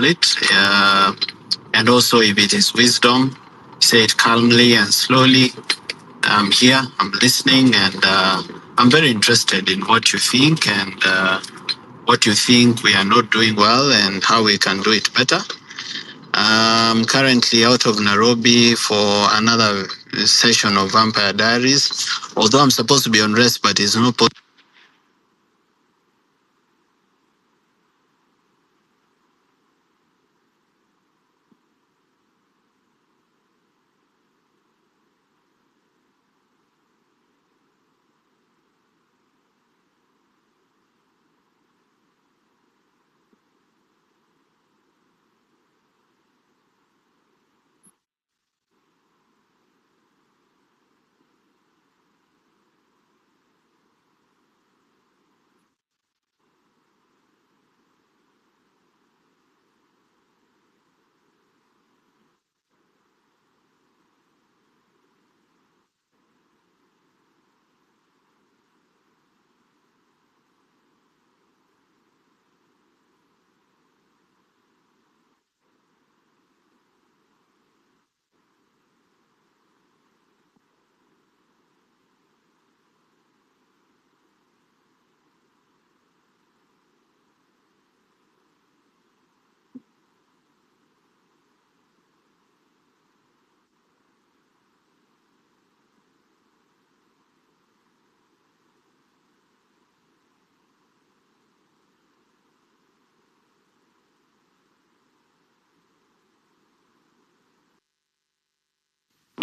it. And also, if it is wisdom, say it calmly and slowly. I'm here, I'm listening, and I'm very interested in what you think and what you think we are not doing well and how we can do it better. I'm currently out of Nairobi for another session of Vampire Diaries, although I'm supposed to be on rest, but it's not possible.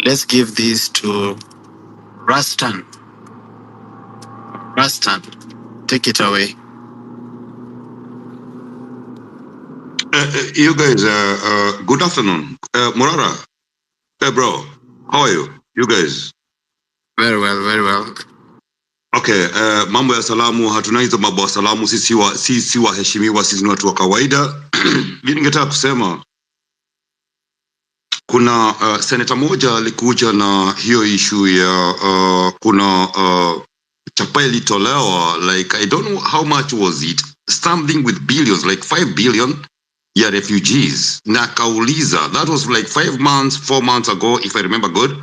Let's give this to Rastan. Rastan, take it away. You guys, good afternoon. Morara, hey bro, how are you? You guys? Very well, very well. Okay, mambo ya salamu, hatuna hizo mambo ya salamu, sisi waheshimiwa, sisi ni watu wa kawaida. Mimi ningetaka kusema kuna seneta moja alikuja na hiyo issue ya kuna chapa ilitolewa, like I don't know how much was it, something with billions, like 5 billion ya refugees. Na kauliza, that was like 5 months, 4 months ago, if I remember good.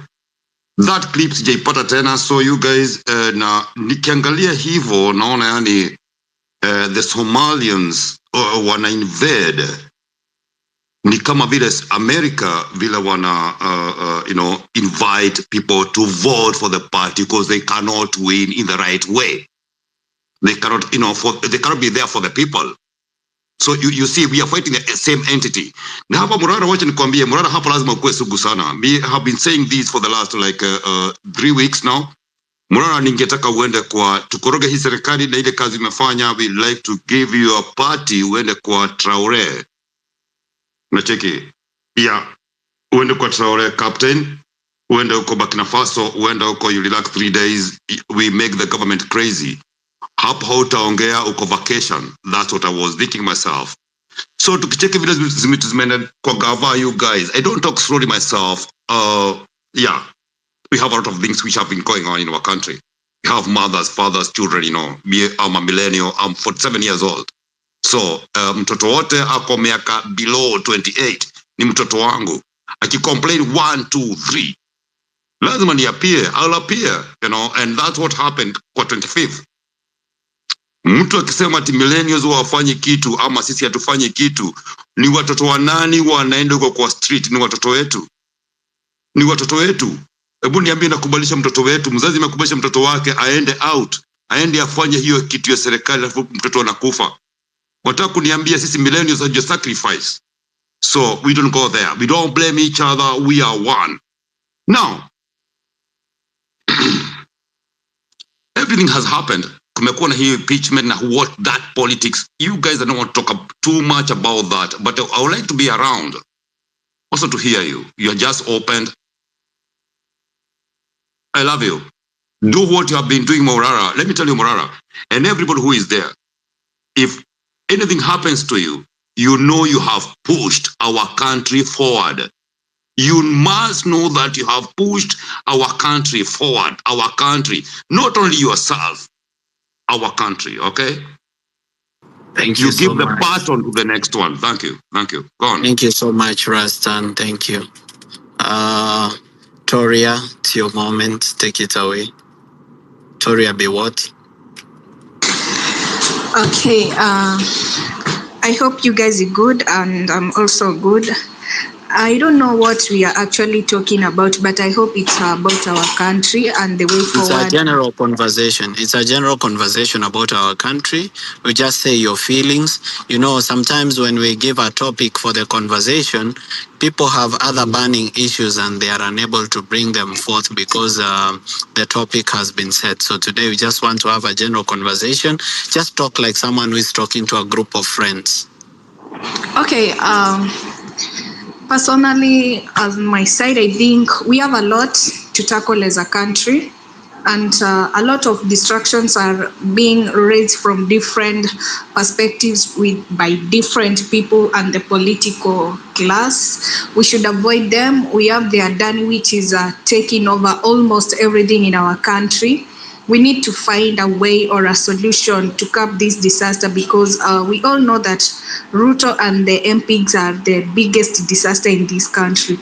That clip sijaipata tena, so you guys, na nikiangalia hivyo naona yani the Somalians wana invade ni kama vile America vile wana invite people to vote for the party because they cannot win in the right way. They cannot, they cannot be there for the people. So you see, we are fighting the same entity. Na hapa Morara, wacha nikwambie, Morara hapa lazima ukuwe sugu sana. Me have been saying this for the last like 3 weeks now. Morara, ningetaka uende kwa tukoroge hii serikali na ile kazi imefanya. We like to give you a party, uende kwa Traore. Unacheki? Yeah, uende kwa Traore captain, uende uko Burkina Faso, uende uko you relax 3 days. We make the government crazy. Hapo hautaongea uko vacation. That's what I was thinking myself. So tukicheki vile zimeenda kwa gava, you guys, I don't talk slowly myself. Yeah, we have a lot of things which have been going on in our country. We have mothers, fathers, children, Me, I'm a millennial, I'm 47 years old. So mtoto wote ako miaka below 28 ni mtoto wangu. Akicomplain 1, 2, 3, lazima ni appear, I'll appear, and that's what happened kwa 25th. Mtu akisema ati millennials wafanye kitu ama sisi hatufanye kitu, ni watoto wa nani wanaenda huko kwa street? Ni watoto wetu, ni watoto wetu. Hebu niambie, nakubalisha mtoto wetu, mzazi amekubalisha mtoto wake aende out, aende afanye hiyo kitu ya serikali, alafu mtoto anakufa. Wataka kuniambia sisi millennials are just sacrifice? So we don't go there, we don't blame each other, we are one. Now everything has happened. Kumekuwa na hii impeachment na what that politics. You guys don't want to talk too much about that, but I would like to be around also to hear you. You are just opened. I love you. Do what you have been doing, Morara. Let me tell you, Morara, and everybody who is there, if anything happens to you, you know you have pushed our country forward. You must know that you have pushed our country forward. Our country, not only yourself, our country, okay? Thank You you so give the much. baton to the next one. Thank you. Thank you. Go on. Thank you so much, Rastan. Thank you. Toria, it's your moment. Take it away. Toria be what? Okay, I hope you guys are good and I'm also good. I don't know what we are actually talking about, but I hope it's about our country and the way forward. It's a general conversation. It's a general conversation about our country. We just say your feelings. You know, sometimes when we give a topic for the conversation, people have other burning issues and they are unable to bring them forth because the topic has been set. So today we just want to have a general conversation. Just talk like someone who is talking to a group of friends. Okay, personally, on my side, I think we have a lot to tackle as a country, and a lot of distractions are being raised from different perspectives by different people and the political class. We should avoid them. We have the Adani, which is taking over almost everything in our country. We need to find a way or a solution to curb this disaster because we all know that Ruto and the MPs are the biggest disaster in this country.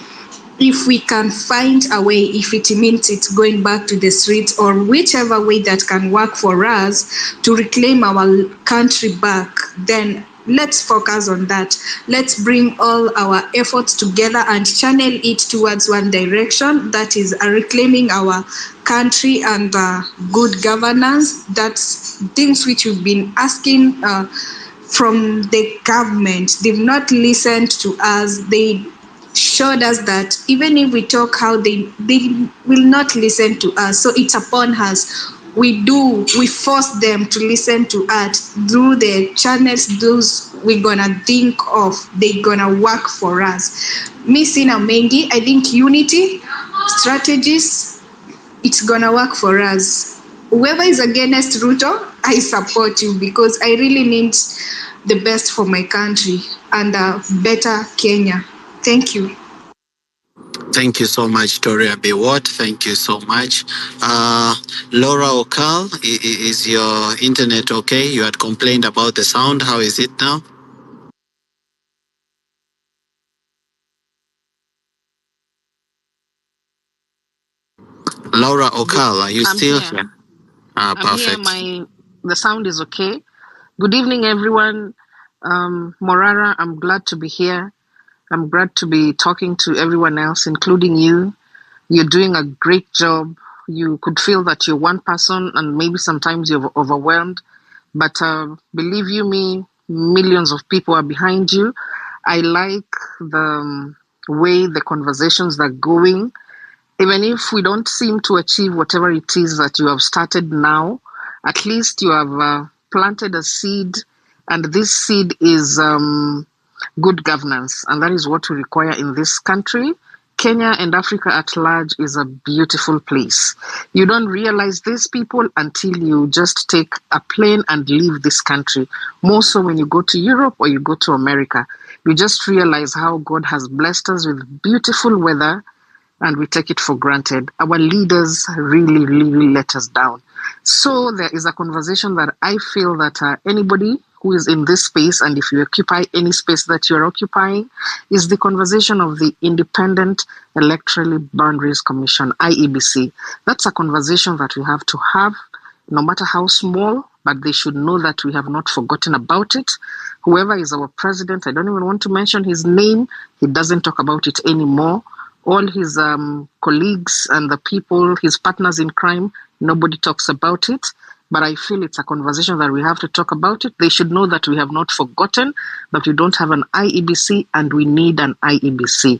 If we can find a way, if it means it's going back to the streets or whichever way that can work for us to reclaim our country back, then let's focus on that. Let's bring all our efforts together and channel it towards one direction, that is reclaiming our country and good governance. That's things which we've been asking from the government. They've not listened to us. They showed us that even if we talk how they will not listen to us. So it's upon us. We force them to listen to us through the channels those we're gonna think of. They're gonna work for us. Me sina mengi, I think unity, strategies, it's gonna work for us. Whoever is against Ruto, I support you because I really need the best for my country and a better Kenya. Thank you. Thank you so much, Toria Biwot. Thank you so much. Laura Okal, is your internet okay? You had complained about the sound. How is it now? Laura Okal, are you I'm still here. here? I'm here. Perfect. The sound is okay. Good evening, everyone. Morara, I'm glad to be here. I'm glad to be talking to everyone else, including you. You're doing a great job. You could feel that you're one person, and maybe sometimes you're overwhelmed. But believe you me, millions of people are behind you. I like the way the conversations are going. Even if we don't seem to achieve whatever it is that you have started now, at least you have planted a seed, and this seed is good governance, and that is what we require in this country. Kenya and Africa at large is a beautiful place. You don't realize these people until you just take a plane and leave this country. More so when you go to Europe or you go to America. You just realize how God has blessed us with beautiful weather, and we take it for granted. Our leaders really, really let us down. So there is a conversation that I feel that anybody who is in this space, and if you occupy any space that you're occupying, is the conversation of the Independent Electoral Boundaries Commission, IEBC. That's a conversation that we have to have, no matter how small, but they should know that we have not forgotten about it. Whoever is our president, I don't even want to mention his name, he doesn't talk about it anymore. All his colleagues and the people, his partners in crime, nobody talks about it. But I feel it's a conversation that we have to talk about it. They should know that we have not forgotten, that we don't have an IEBC and we need an IEBC.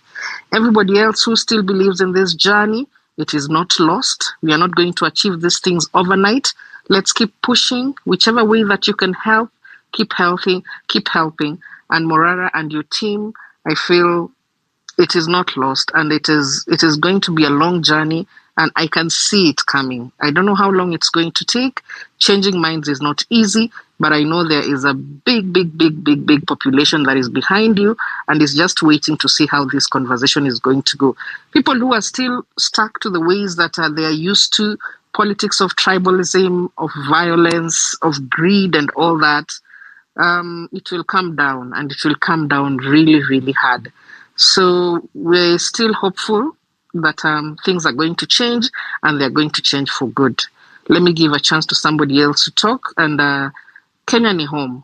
Everybody else who still believes in this journey, it is not lost. We are not going to achieve these things overnight. Let's keep pushing. Whichever way that you can help, keep healthy, keep helping. And Morara and your team, I feel it is not lost, and it is going to be a long journey, and I can see it coming. I don't know how long it's going to take. Changing minds is not easy, but I know there is a big population that is behind you and is just waiting to see how this conversation is going to go. People who are still stuck to the ways that they are used to, politics of tribalism, of violence, of greed and all that, it will come down, and it will come down really, really hard. So we're still hopeful that things are going to change, and they're going to change for good. Let me give a chance to somebody else to talk. And Kenya ni home.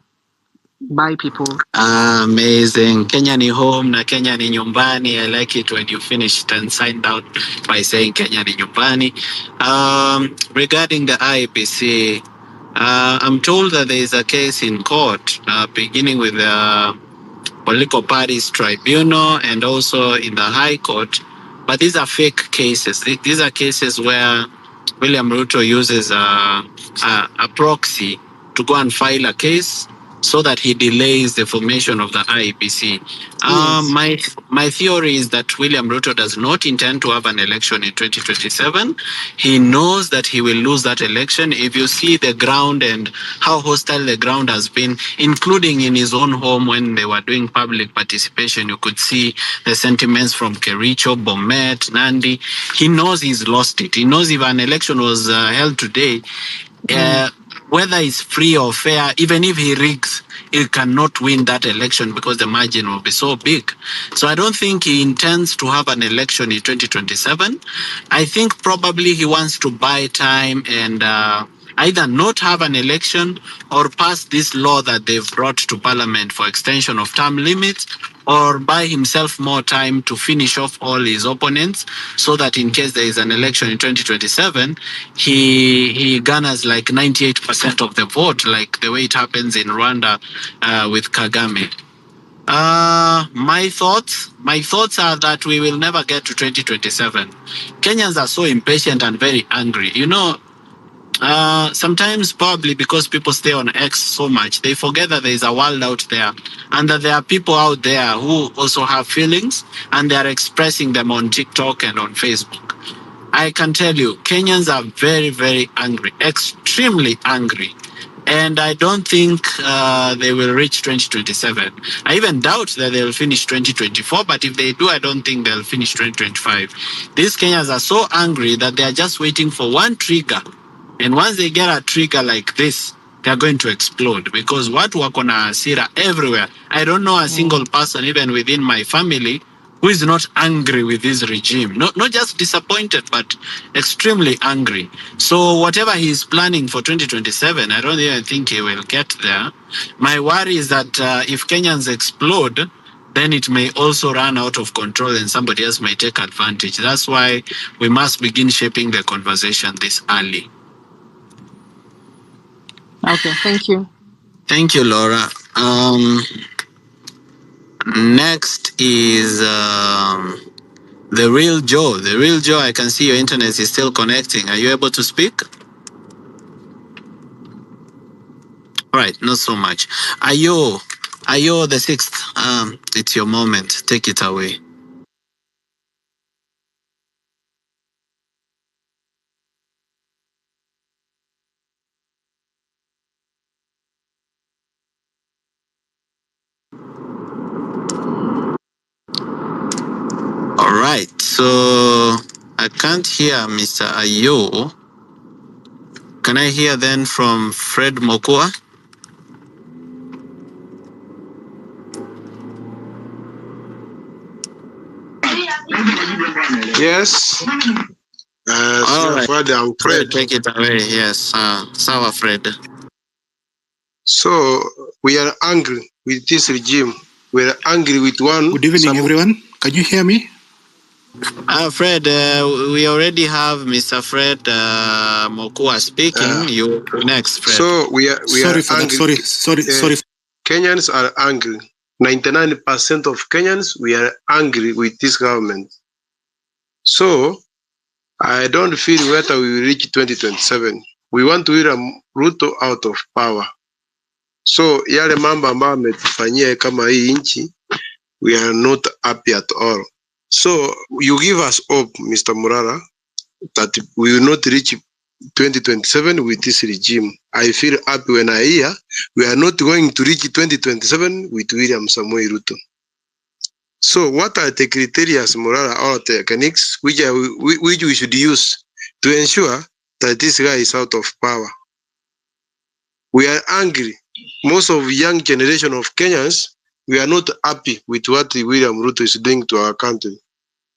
Bye, people. Amazing. Kenya ni home na Kenya ni nyumbani. I like it when you finished and signed out by saying Kenya ni nyumbani. Regarding the IEBC, I'm told that there is a case in court beginning with the Political Parties Tribunal and also in the High Court. But these are fake cases. These are cases where William Ruto uses a proxy to go and file a case so that he delays the formation of the IEBC. Yes. My theory is that William Ruto does not intend to have an election in 2027. He knows that he will lose that election. If you see the ground and how hostile the ground has been, including in his own home when they were doing public participation, you could see the sentiments from Kericho, Bomet, Nandi. He knows he's lost it. He knows if an election was held today, whether it's free or fair, even if he rigs, he cannot win that election because the margin will be so big. So I don't think he intends to have an election in 2027. I think probably he wants to buy time and either not have an election or pass this law that they've brought to parliament for extension of term limits, or buy himself more time to finish off all his opponents so that in case there is an election in 2027, he garners like 98% of the vote, like the way it happens in Rwanda with Kagame. My thoughts are that we will never get to 2027. Kenyans are so impatient and very angry. You know, sometimes probably because people stay on X so much, they forget that there is a world out there and that there are people out there who also have feelings and they are expressing them on TikTok and on Facebook. I can tell you, Kenyans are very, very angry, extremely angry. And I don't think they will reach 2027. I even doubt that they'll finish 2024, but if they do, I don't think they'll finish 2025. These Kenyans are so angry that they are just waiting for one trigger. And once they get a trigger like this, they're going to explode because watu wako na hasira everywhere. I don't know a single person, even within my family, who is not angry with this regime. Not just disappointed, but extremely angry. So whatever he's planning for 2027, I don't even think he will get there. My worry is that if Kenyans explode, then it may also run out of control and somebody else may take advantage. That's why we must begin shaping the conversation this early. Okay, thank you. Thank you, Laura. Next is the real Joe. The real Joe, I can see your internet is still connecting. Are you able to speak? All right, not so much. Ayo the sixth. It's your moment. Take it away. All right, so I can't hear Mr. Ayo. Can I hear then from Fred Mokua? Yes. All right. Fred, I'm Fred. Take it away. Yes, Sawa Fred. So we are angry with this regime. We are angry with one. Good evening, everyone. Can you hear me? Fred, we already have Mr. Fred Mokua speaking. You next, Fred. So we are angry. Sorry. Kenyans are angry. 99% of Kenyans, we are angry with this government. So I don't feel whether we will reach 2027. We want to hear Ruto out of power. So yale mambo ambayo ametufanyia kama hii nchi, we are not happy at all. So you give us hope, Mr. Morara, that we will not reach 2027 with this regime. I feel happy when I hear we are not going to reach 2027 with William Samoei Ruto. So what are the criteria, Morara, or techniques which we should use to ensure that this guy is out of power? We are angry most of young generation of Kenyans, we are not happy with what William Ruto is doing to our country.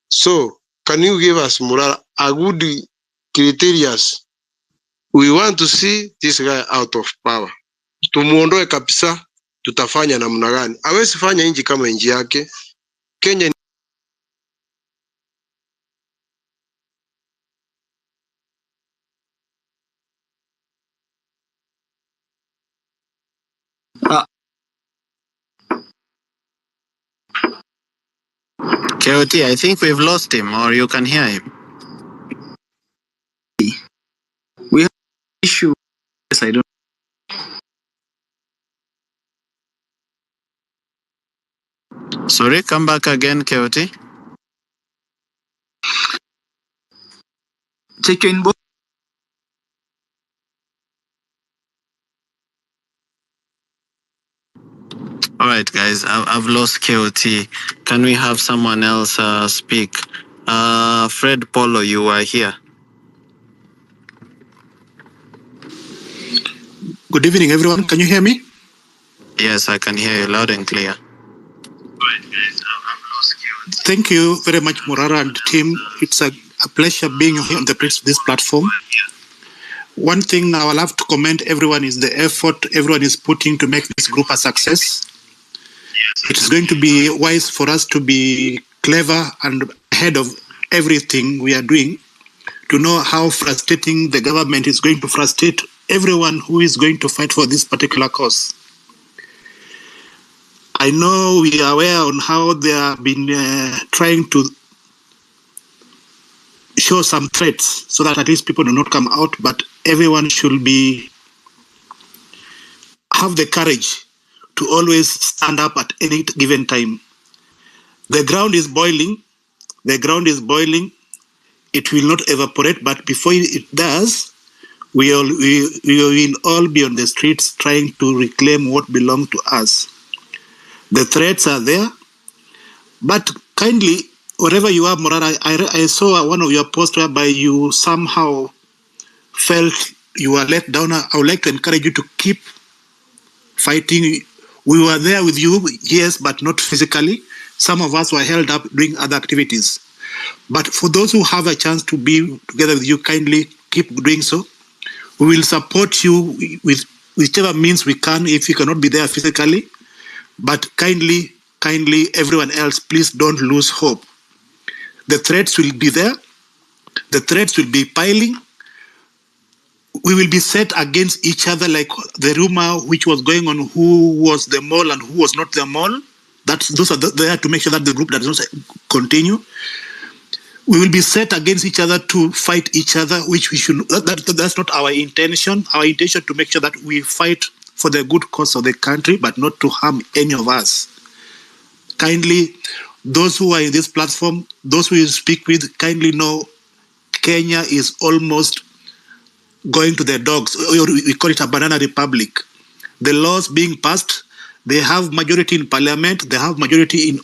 So, can you give us, Morara, a good criteria? We want to see this guy out of power. Tumuondoe kabisa, tutafanya namna gani? Hawezi fanya nchi kama nchi yake. Kenya KOT, I think we've lost him, or you can hear him. We have an issue. Yes, I don't. Sorry, come back again, KOT. Check your inbox. All right, guys, I've lost KOT. Can we have someone else speak? Fred Polo, you are here. Good evening, everyone. Can you hear me? Yes, I can hear you loud and clear. Thank you very much, Morara and team. It's a pleasure being here on this platform. One thing I will have to commend everyone is the effort everyone is putting to make this group a success. It is going to be wise for us to be clever and ahead of everything we are doing to know how frustrating the government is going to frustrate everyone who is going to fight for this particular cause. I know we are aware on how they have been trying to show some threats so that at least people do not come out, but everyone should have the courage to always stand up at any given time. The ground is boiling. The ground is boiling. It will not evaporate, but before it does, we will all be on the streets trying to reclaim what belongs to us. The threats are there, but kindly, wherever you are, Morara, I saw one of your posts whereby you somehow felt you were let down. I would like to encourage you to keep fighting. We were there with you, yes, but not physically. Some of us were held up doing other activities. But for those who have a chance to be together with you, kindly keep doing so. We will support you with whichever means we can if you cannot be there physically. But kindly, everyone else, please don't lose hope. The threats will be there. The threats will be piling. We will be set against each other like the rumor which was going on who was the mole and who was not the mole. Those are there to make sure that the group does not continue. We will be set against each other to fight each other, which we should. That's not our intention. Our intention to make sure that we fight for the good cause of the country, but not to harm any of us. Kindly, those who are in this platform, those who you speak with, kindly know Kenya is almost going to the dogs. We call it a banana republic. The laws being passed, they have majority in parliament, they have majority in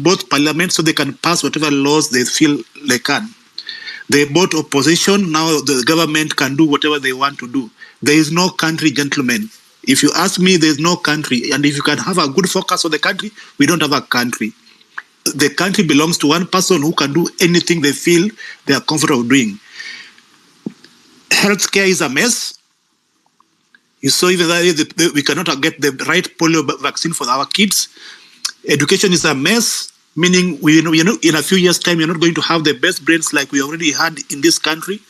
both parliaments, so they can pass whatever laws they feel they can. They bought opposition, now the government can do whatever they want to do. There is no country, gentlemen. If you ask me, there is no country. And if you can have a good focus on the country, we don't have a country. The country belongs to one person who can do anything they feel they are comfortable doing. Healthcare is a mess. You saw even that we cannot get the right polio vaccine for our kids. Education is a mess, meaning in a few years' time, you're not going to have the best brains like we already had in this country.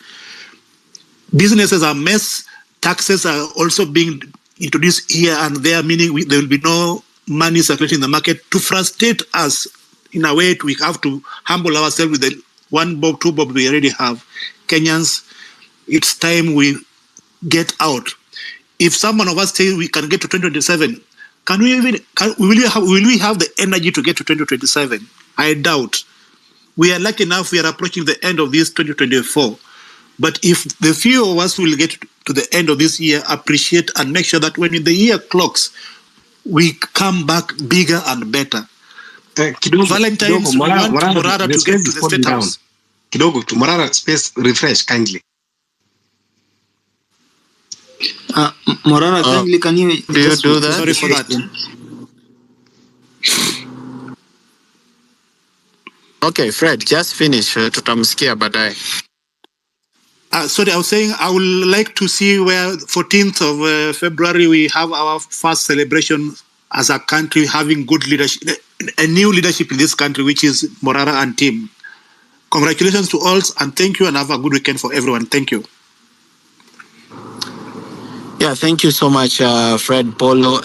Businesses are a mess. Taxes are also being introduced here and there, meaning there will be no money circulating in the market. To frustrate us, in a way, we have to humble ourselves with the 1 bob, 2 bob we already have. Kenyans, it's time we get out. If someone of us say we can get to 2027, will we have the energy to get to 2027? I doubt. We are lucky enough we are approaching the end of this 2024. But if the few of us will get to the end of this year, appreciate and make sure that when the year clocks, we come back bigger and better. Valentine's, we want Morara to get to the State House. Kidogo to Morara, space refresh kindly. Morara, kindly can you Do you do that? Sorry for that. Okay, Fred, just finish. Tutamsikia baadaye. Sorry, I was saying I would like to see where 14th of February we have our first celebration as a country having good leadership, a new leadership in this country, which is Morara and team. Congratulations to all and thank you and have a good weekend for everyone. Thank you. Yeah, thank you so much, Fred Polo.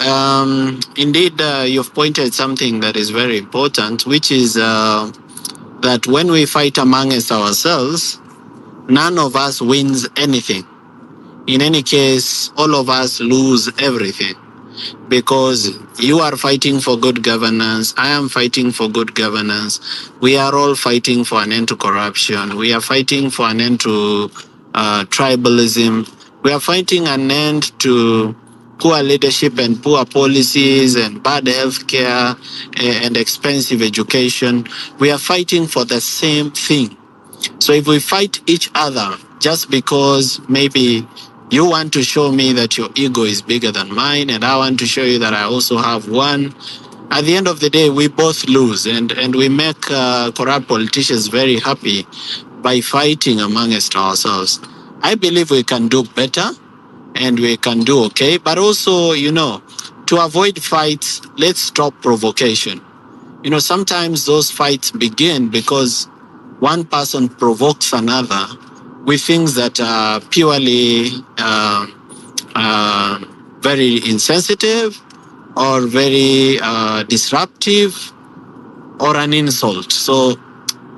Indeed, you've pointed something that is very important, which is that when we fight amongst ourselves, none of us wins anything. In any case, all of us lose everything because you are fighting for good governance. I am fighting for good governance. We are all fighting for an end to corruption. We are fighting for an end to tribalism. We are fighting an end to poor leadership and poor policies and bad healthcare and expensive education. We are fighting for the same thing. So if we fight each other just because maybe you want to show me that your ego is bigger than mine and I want to show you that I also have one, at the end of the day, we both lose and we make corrupt politicians very happy by fighting amongst ourselves. I believe we can do better and we can do okay, but also, to avoid fights, let's stop provocation. Sometimes those fights begin because one person provokes another with things that are purely very insensitive or very disruptive or an insult. So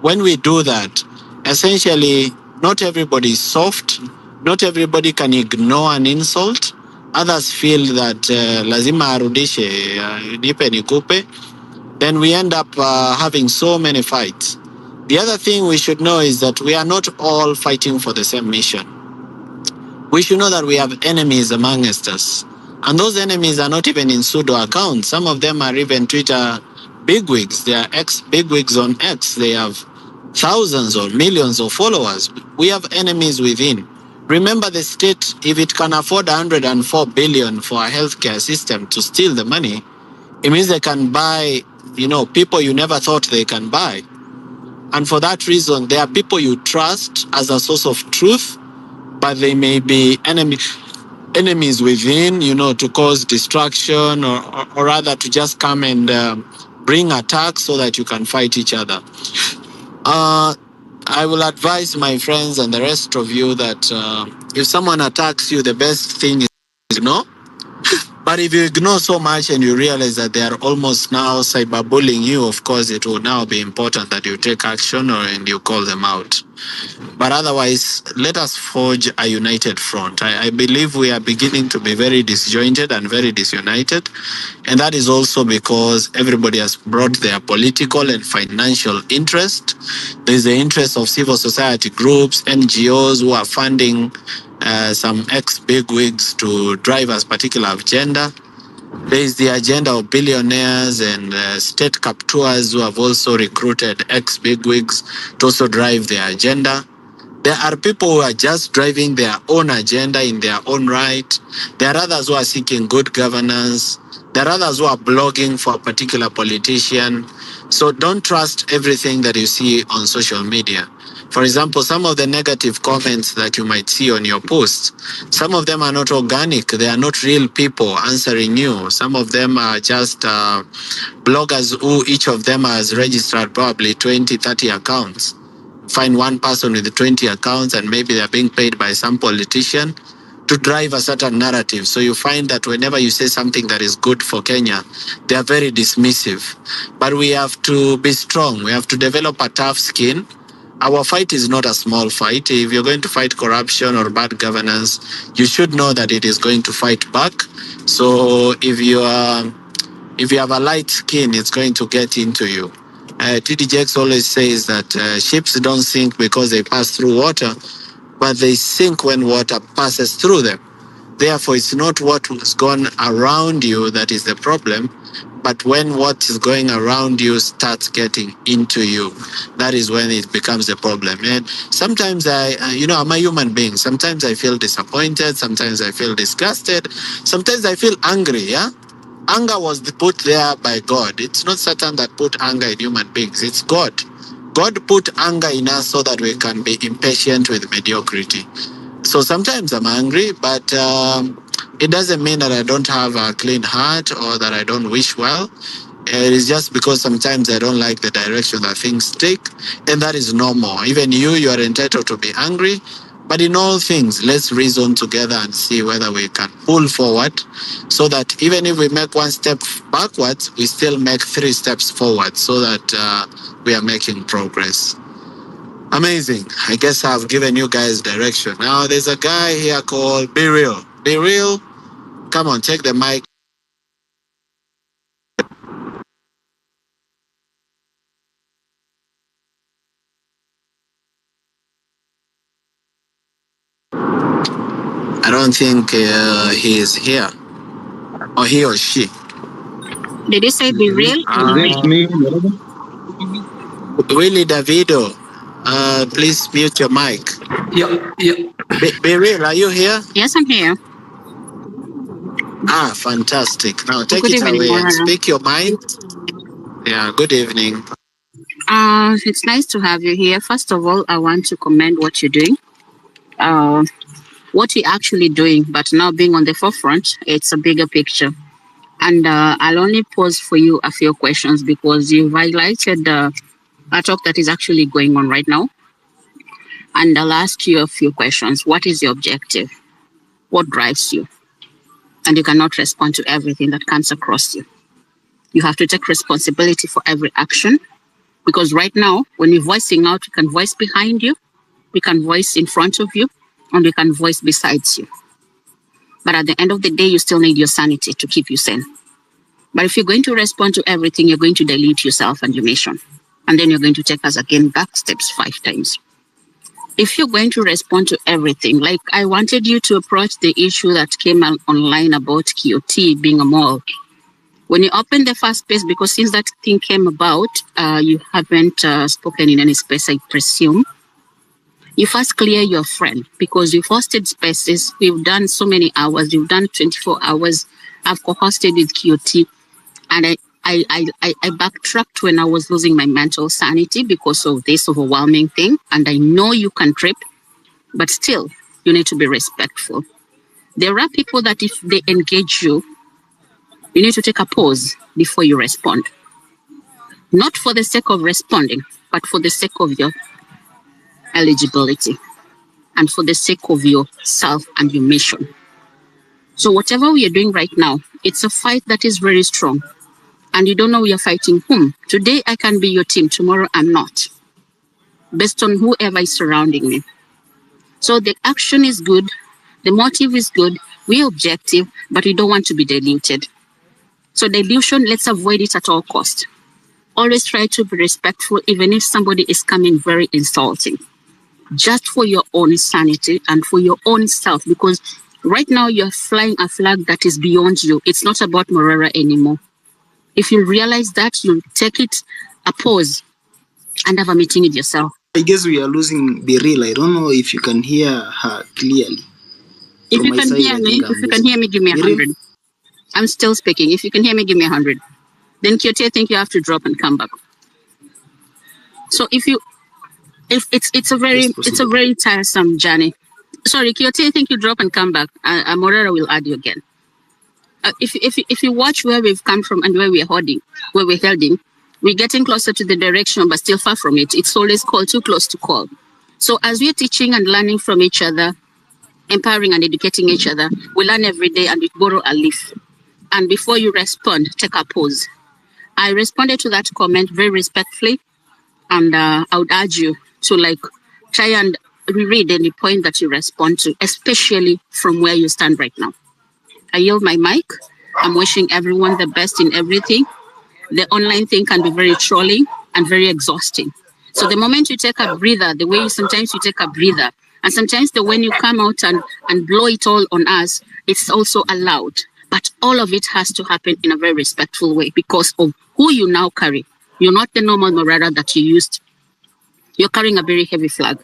when we do that, essentially, not everybody is soft. Not everybody can ignore an insult. Others feel that lazima arudishe nipe nikupe. Then we end up having so many fights. The other thing we should know is that we are not all fighting for the same mission. We should know that we have enemies amongst us. And those enemies are not even in pseudo accounts. Some of them are even Twitter bigwigs. They are ex-bigwigs on X. They have thousands or millions of followers. We have enemies within. Remember, the state, if it can afford 104 billion for a healthcare system to steal the money, it means they can buy, people you never thought they can buy. And for that reason, there are people you trust as a source of truth, but they may be enemies within, to cause destruction or rather to just come and bring attacks so that you can fight each other. I will advise my friends and the rest of you that if someone attacks you, the best thing is ignore. But if you ignore so much and you realize that they are almost now cyberbullying you, of course, it will now be important that you take action and you call them out. But otherwise, let us forge a united front. I believe we are beginning to be very disjointed and very disunited. And that is also because everybody has brought their political and financial interest. There's the interest of civil society groups, NGOs who are funding some ex-bigwigs to drive a particular agenda. There is the agenda of billionaires and state captors who have also recruited ex-bigwigs to also drive their agenda. There are people who are just driving their own agenda in their own right. There are others who are seeking good governance. There are others who are blogging for a particular politician. So don't trust everything that you see on social media. For example, some of the negative comments that you might see on your posts, some of them are not organic. They are not real people answering you. Some of them are just bloggers who each of them has registered probably 20, 30 accounts. Find one person with 20 accounts and maybe they're being paid by some politician to drive a certain narrative. So you find that whenever you say something that is good for Kenya, they are very dismissive. But we have to be strong. We have to develop a tough skin. Our fight is not a small fight. If you're going to fight corruption or bad governance, you should know that it is going to fight back. So if you have a light skin, it's going to get into you. TD Jakes always says that ships don't sink because they pass through water, but they sink when water passes through them. Therefore, it's not what has gone around you that is the problem, but when what is going around you starts getting into you, that is when it becomes a problem. And sometimes I'm a human being. Sometimes I feel disappointed. Sometimes I feel disgusted. Sometimes I feel angry. Yeah. Anger was put there by God. It's not Satan that put anger in human beings. It's God. God put anger in us so that we can be impatient with mediocrity. So sometimes I'm angry, but it doesn't mean that I don't have a clean heart or that I don't wish well. It is just because sometimes I don't like the direction that things take, and that is normal. Even you are entitled to be angry, but in all things, let's reason together and see whether we can pull forward so that even if we make one step backwards, we still make 3 steps forward so that we are making progress. Amazing. I guess I've given you guys direction. Now there's a guy here called Be Real. Be Real. Come on, take the mic. I don't think he is here. Or he or she. Did you say Be Real? That's me. Willie Davido. Please mute your mic. Yeah. Be Real, are you here? Yes, I'm here. Ah, fantastic. Now take Good it evening, away and Morara. speak your mind. Yeah, good evening. It's nice to have you here. First of all, I want to commend what you're doing. What you're actually doing, but now being on the forefront, it's a bigger picture. And I'll only pose for you a few questions because you've highlighted a talk that is actually going on right now. And I'll ask you a few questions. What is your objective? What drives you? And you cannot respond to everything that comes across you. You have to take responsibility for every action. Because right now, when you're voicing out, you can voice behind you, you can voice in front of you, and you can voice besides you. But at the end of the day, you still need your sanity to keep you sane. But if you're going to respond to everything, you're going to dilute yourself and your mission. And then you're going to take us again back steps 5 times. If you're going to respond to everything, like I wanted you to approach the issue that came out online about QT being a mall. When you open the first space, because since that thing came about, you haven't spoken in any space, I presume. You first clear your friend because you've hosted spaces. We've done so many hours. You've done 24 hours. I've co-hosted with QT. And I backtracked when I was losing my mental sanity because of this overwhelming thing. And I know you can trip, but still, you need to be respectful. There are people that if they engage you, you need to take a pause before you respond. Not for the sake of responding, but for the sake of your eligibility and for the sake of yourself and your mission. So whatever we are doing right now, it's a fight that is very strong. And you don't know we are fighting whom. Today I can be your team, tomorrow I'm not. Based on whoever is surrounding me. So the action is good, the motive is good, we're objective, but we don't want to be diluted. So dilution, let's avoid it at all costs. Always try to be respectful, even if somebody is coming very insulting. Just for your own sanity and for your own self, because right now you're flying a flag that is beyond you. It's not about Morara anymore. If you realize that, you'll take it a pause and have a meeting with yourself. I guess we are losing Be Real. I don't know if you can hear her clearly. If you can hear me, give me 100. I'm still speaking. If you can hear me, give me 100. Then Kyoto, I think you have to drop and come back. So if it's a very tiresome journey. Sorry, Kyoto, I think you drop and come back. Morara will add you again. If you watch where we've come from and where we're heading, we're getting closer to the direction, but still far from it. It's always called too close to call. So as we're teaching and learning from each other, empowering and educating each other, we learn every day and we borrow a leaf. And before you respond, take a pause. I responded to that comment very respectfully, and I would urge you to try and reread any point that you respond to, especially from where you stand right now. I yield my mic. I'm wishing everyone the best in everything. The online thing can be very trolling and very exhausting. So the moment you take a breather, the way sometimes you take a breather And sometimes when you come out and blow it all on us, it's also allowed. But all of it has to happen in a very respectful way because of who you now carry. You're not the normal Morara that you used. You're carrying a very heavy flag.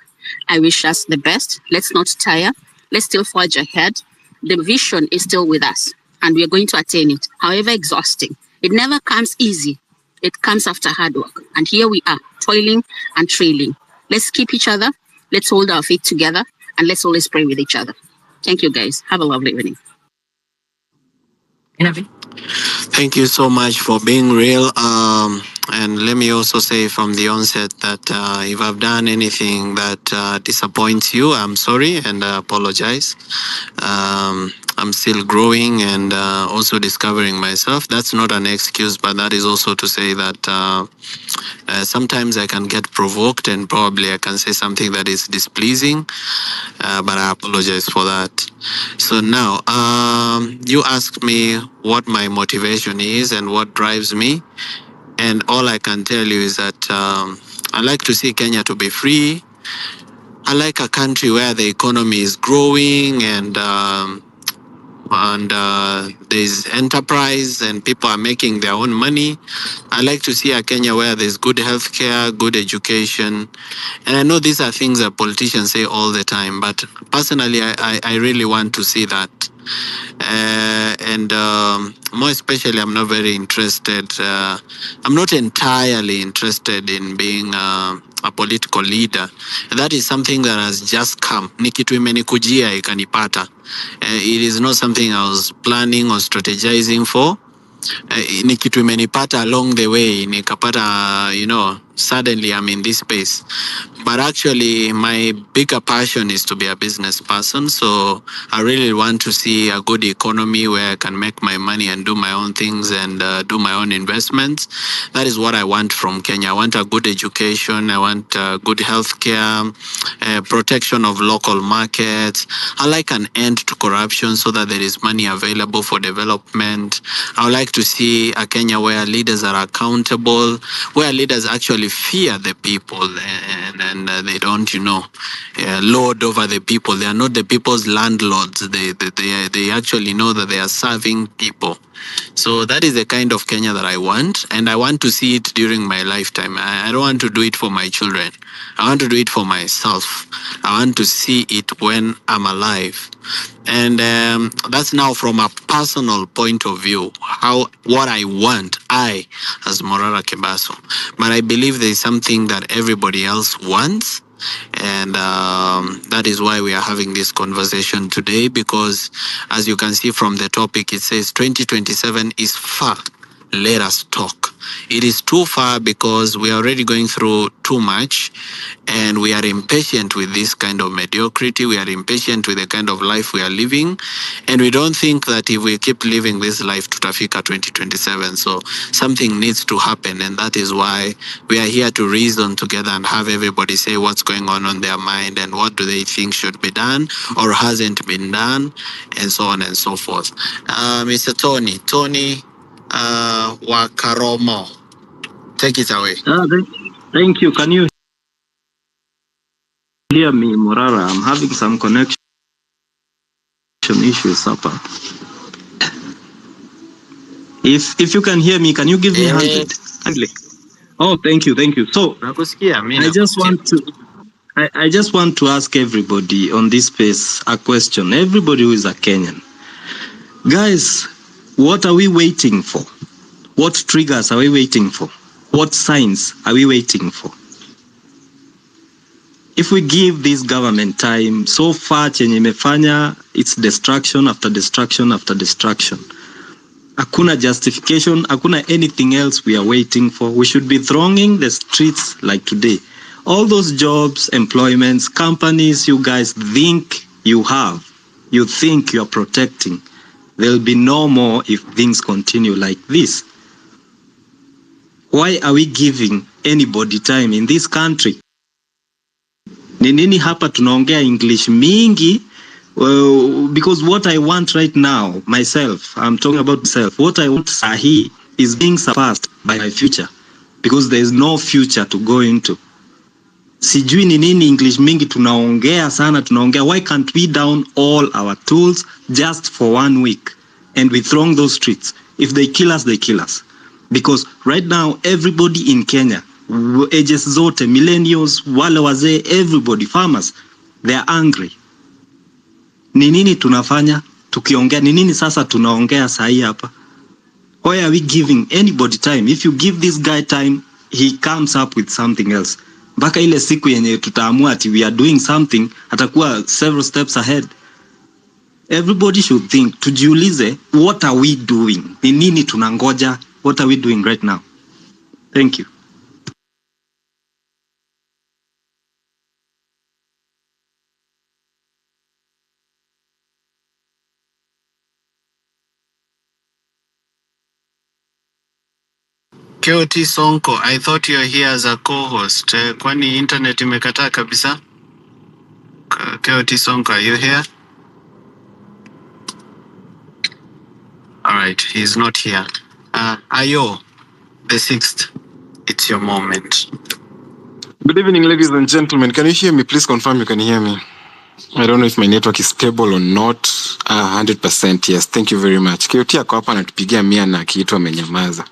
I wish us the best. Let's not tire. Let's still forge ahead. The vision is still with us, and we are going to attain it, however exhausting. It never comes easy. It comes after hard work. And here we are, toiling and trailing. Let's keep each other. Let's hold our feet together, and let's always pray with each other. Thank you, guys. Have a lovely evening. Thank you so much for being real. And let me also say from the onset that if I've done anything that disappoints you, I'm sorry and I apologize. I'm still growing and also discovering myself. That's not an excuse, but that is also to say that sometimes I can get provoked and probably I can say something that is displeasing, but I apologize for that. So now, you asked me what my motivation is and what drives me. And all I can tell you is that I like to see Kenya to be free. I like a country where the economy is growing and there's enterprise and people are making their own money. I like to see a Kenya where there's good healthcare, good education. And I know these are things that politicians say all the time, but personally, I really want to see that. And more especially, I'm not very interested. I'm not entirely interested in being a political leader. That is something that has just come. Ni kitu imenikujia ikanipata. It is not something I was planning or strategizing for. Ni kitu imenipata along the way. Nikapata, suddenly I'm in this space. But actually, my bigger passion is to be a business person. So I really want to see a good economy where I can make my money and do my own things and do my own investments. That is what I want from Kenya. I want a good education. I want good healthcare, protection of local markets. I like an end to corruption so that there is money available for development. I would like to see a Kenya where leaders are accountable, where leaders actually fear the people and they don't, lord over the people. They are not the people's landlords. They actually know that they are serving people. So that is the kind of Kenya that I want, and I want to see it during my lifetime. I don't want to do it for my children. I want to do it for myself. I want to see it when I'm alive. And that's now from a personal point of view, what I want, I as Morara Kebaso. But I believe there is something that everybody else wants. And that is why we are having this conversation today, because as you can see from the topic, it says 2027 is far. Let us talk. It is too far because we are already going through too much and we are impatient with this kind of mediocrity. We are impatient with the kind of life we are living. And we don't think that if we keep living this life, tutafika 2027. So something needs to happen. And that is why we are here to reason together and have everybody say what's going on their mind and what do they think should be done or hasn't been done, and so on and so forth. Mr. Tony Wakaromo, take it away. Thank you. Can you hear me, Morara? I'm having some connection issues, Sapa. If you can hear me, can you give me 100? Oh, thank you. So I just want to ask everybody on this space a question. Everybody who is a Kenyan, guys, what are we waiting for? What triggers are we waiting for? What signs are we waiting for? If we give this government time, so far chenye imefanya, it's destruction after destruction after destruction. Hakuna justification, hakuna anything else we are waiting for. We should be thronging the streets like today. All those jobs, employments, companies you guys think you have, you think you are protecting, there'll be no more if things continue like this. Why are we giving anybody time in this country? Ni nini hapa tunaongea English mingi? Because what I want right now, myself, I'm talking about myself, what I want sahi is being surpassed by my future. Because there is no future to go into. Sijui ni nini English mingi tunaongea sana, tunaongea. Why can't we down all our tools just for 1 week and we throng those streets? If they kill us, they kill us. Because right now, everybody in Kenya, ages zote, millennials, wale wazee, everybody, farmers, they are angry. Ni nini tunafanya? Tukiongea, ni nini sasa tunaongea sahi hapa? Why are we giving anybody time? If you give this guy time, he comes up with something else. Mpaka ile siku yenye tutaamua ati we are doing something, atakuwa several steps ahead. Everybody should think, tujiulize, what are we doing? Ni nini tunangoja? What are we doing right now? Thank you. Keoti Sonko, I thought you're here as a co-host. Kwani internet imekataa kabisa? Keoti Sonko, are you here? All right, he's not here. Ayo, the 6th, it's your moment. Good evening, ladies and gentlemen. Can you hear me? Please confirm you can hear me. I don't know if my network is stable or not. 100% yes. Thank you very much. Keoti ako hapa anatupigia mia na akiitwa amenyamaza.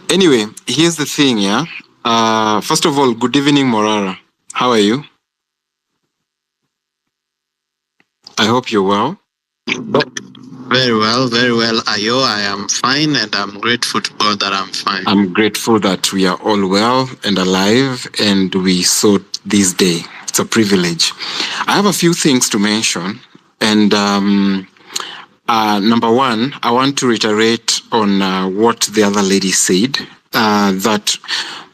Anyway, here's the thing, yeah. First of all, good evening, Morara. How are you? I hope you're well. Very well, Ayo. I am fine, and I'm grateful to God that I'm fine. I'm grateful that we are all well and alive, and we saw this day. It's a privilege. I have a few things to mention, and number one, I want to reiterate on what the other lady said, that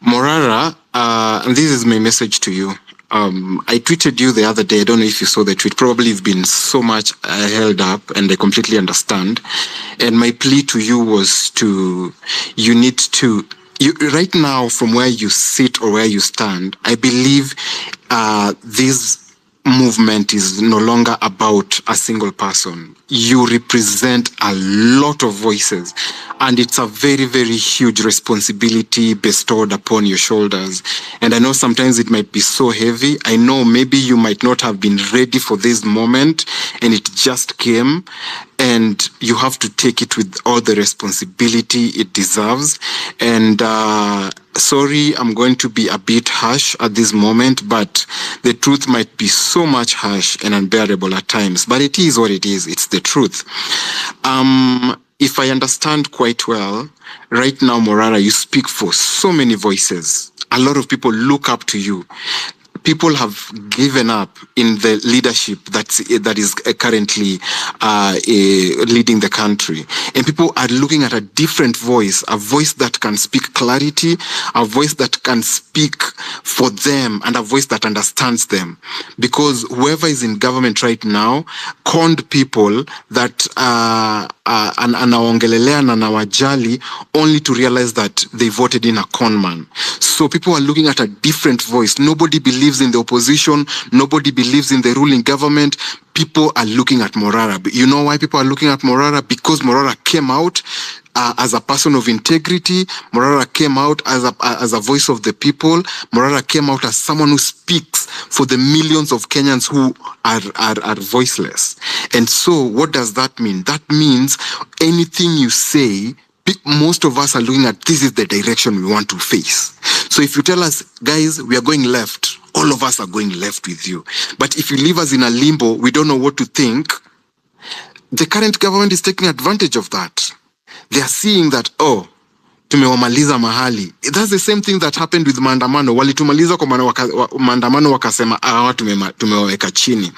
Morara, and this is my message to you. I tweeted you the other day. I don't know if you saw the tweet. Probably you've been so much held up, and I completely understand. And my plea to you was you need to, right now, from where you sit or where you stand, I believe this movement is no longer about a single person. You represent a lot of voices, and it's a very, very huge responsibility bestowed upon your shoulders. And I know sometimes it might be so heavy. I know maybe you might not have been ready for this moment, and it just came, and you have to take it with all the responsibility it deserves. And sorry, I'm going to be a bit harsh at this moment, but the truth might be so much harsh and unbearable at times, but it is what it is. It's the truth. If I understand quite well, right now, Morara, you speak for so many voices. A lot of people look up to you. People have given up in the leadership that is currently leading the country. And people are looking at a different voice, a voice that can speak clarity, a voice that can speak for them, and a voice that understands them. Because whoever is in government right now conned people that anaongelelea na nawajali only to realize that they voted in a con man. So people are looking at a different voice. Nobody believes in the opposition. Nobody believes in the ruling government. People are looking at Morara. You know why people are looking at Morara? Because Morara came out as a person of integrity. Morara came out as a voice of the people. Morara came out as someone who speaks for the millions of Kenyans who are voiceless. And so what does that mean? That means anything you say, most of us are looking at this is the direction we want to face. So if you tell us, guys, we are going left, all of us are going left with you. But if you leave us in a limbo, we don't know what to think, the current government is taking advantage of that. They are seeing that, oh, tumewamaliza mahali. That's the same thing that happened with maandamano. Walitumaliza kwa maandamano wakasema, tumewaweka chini.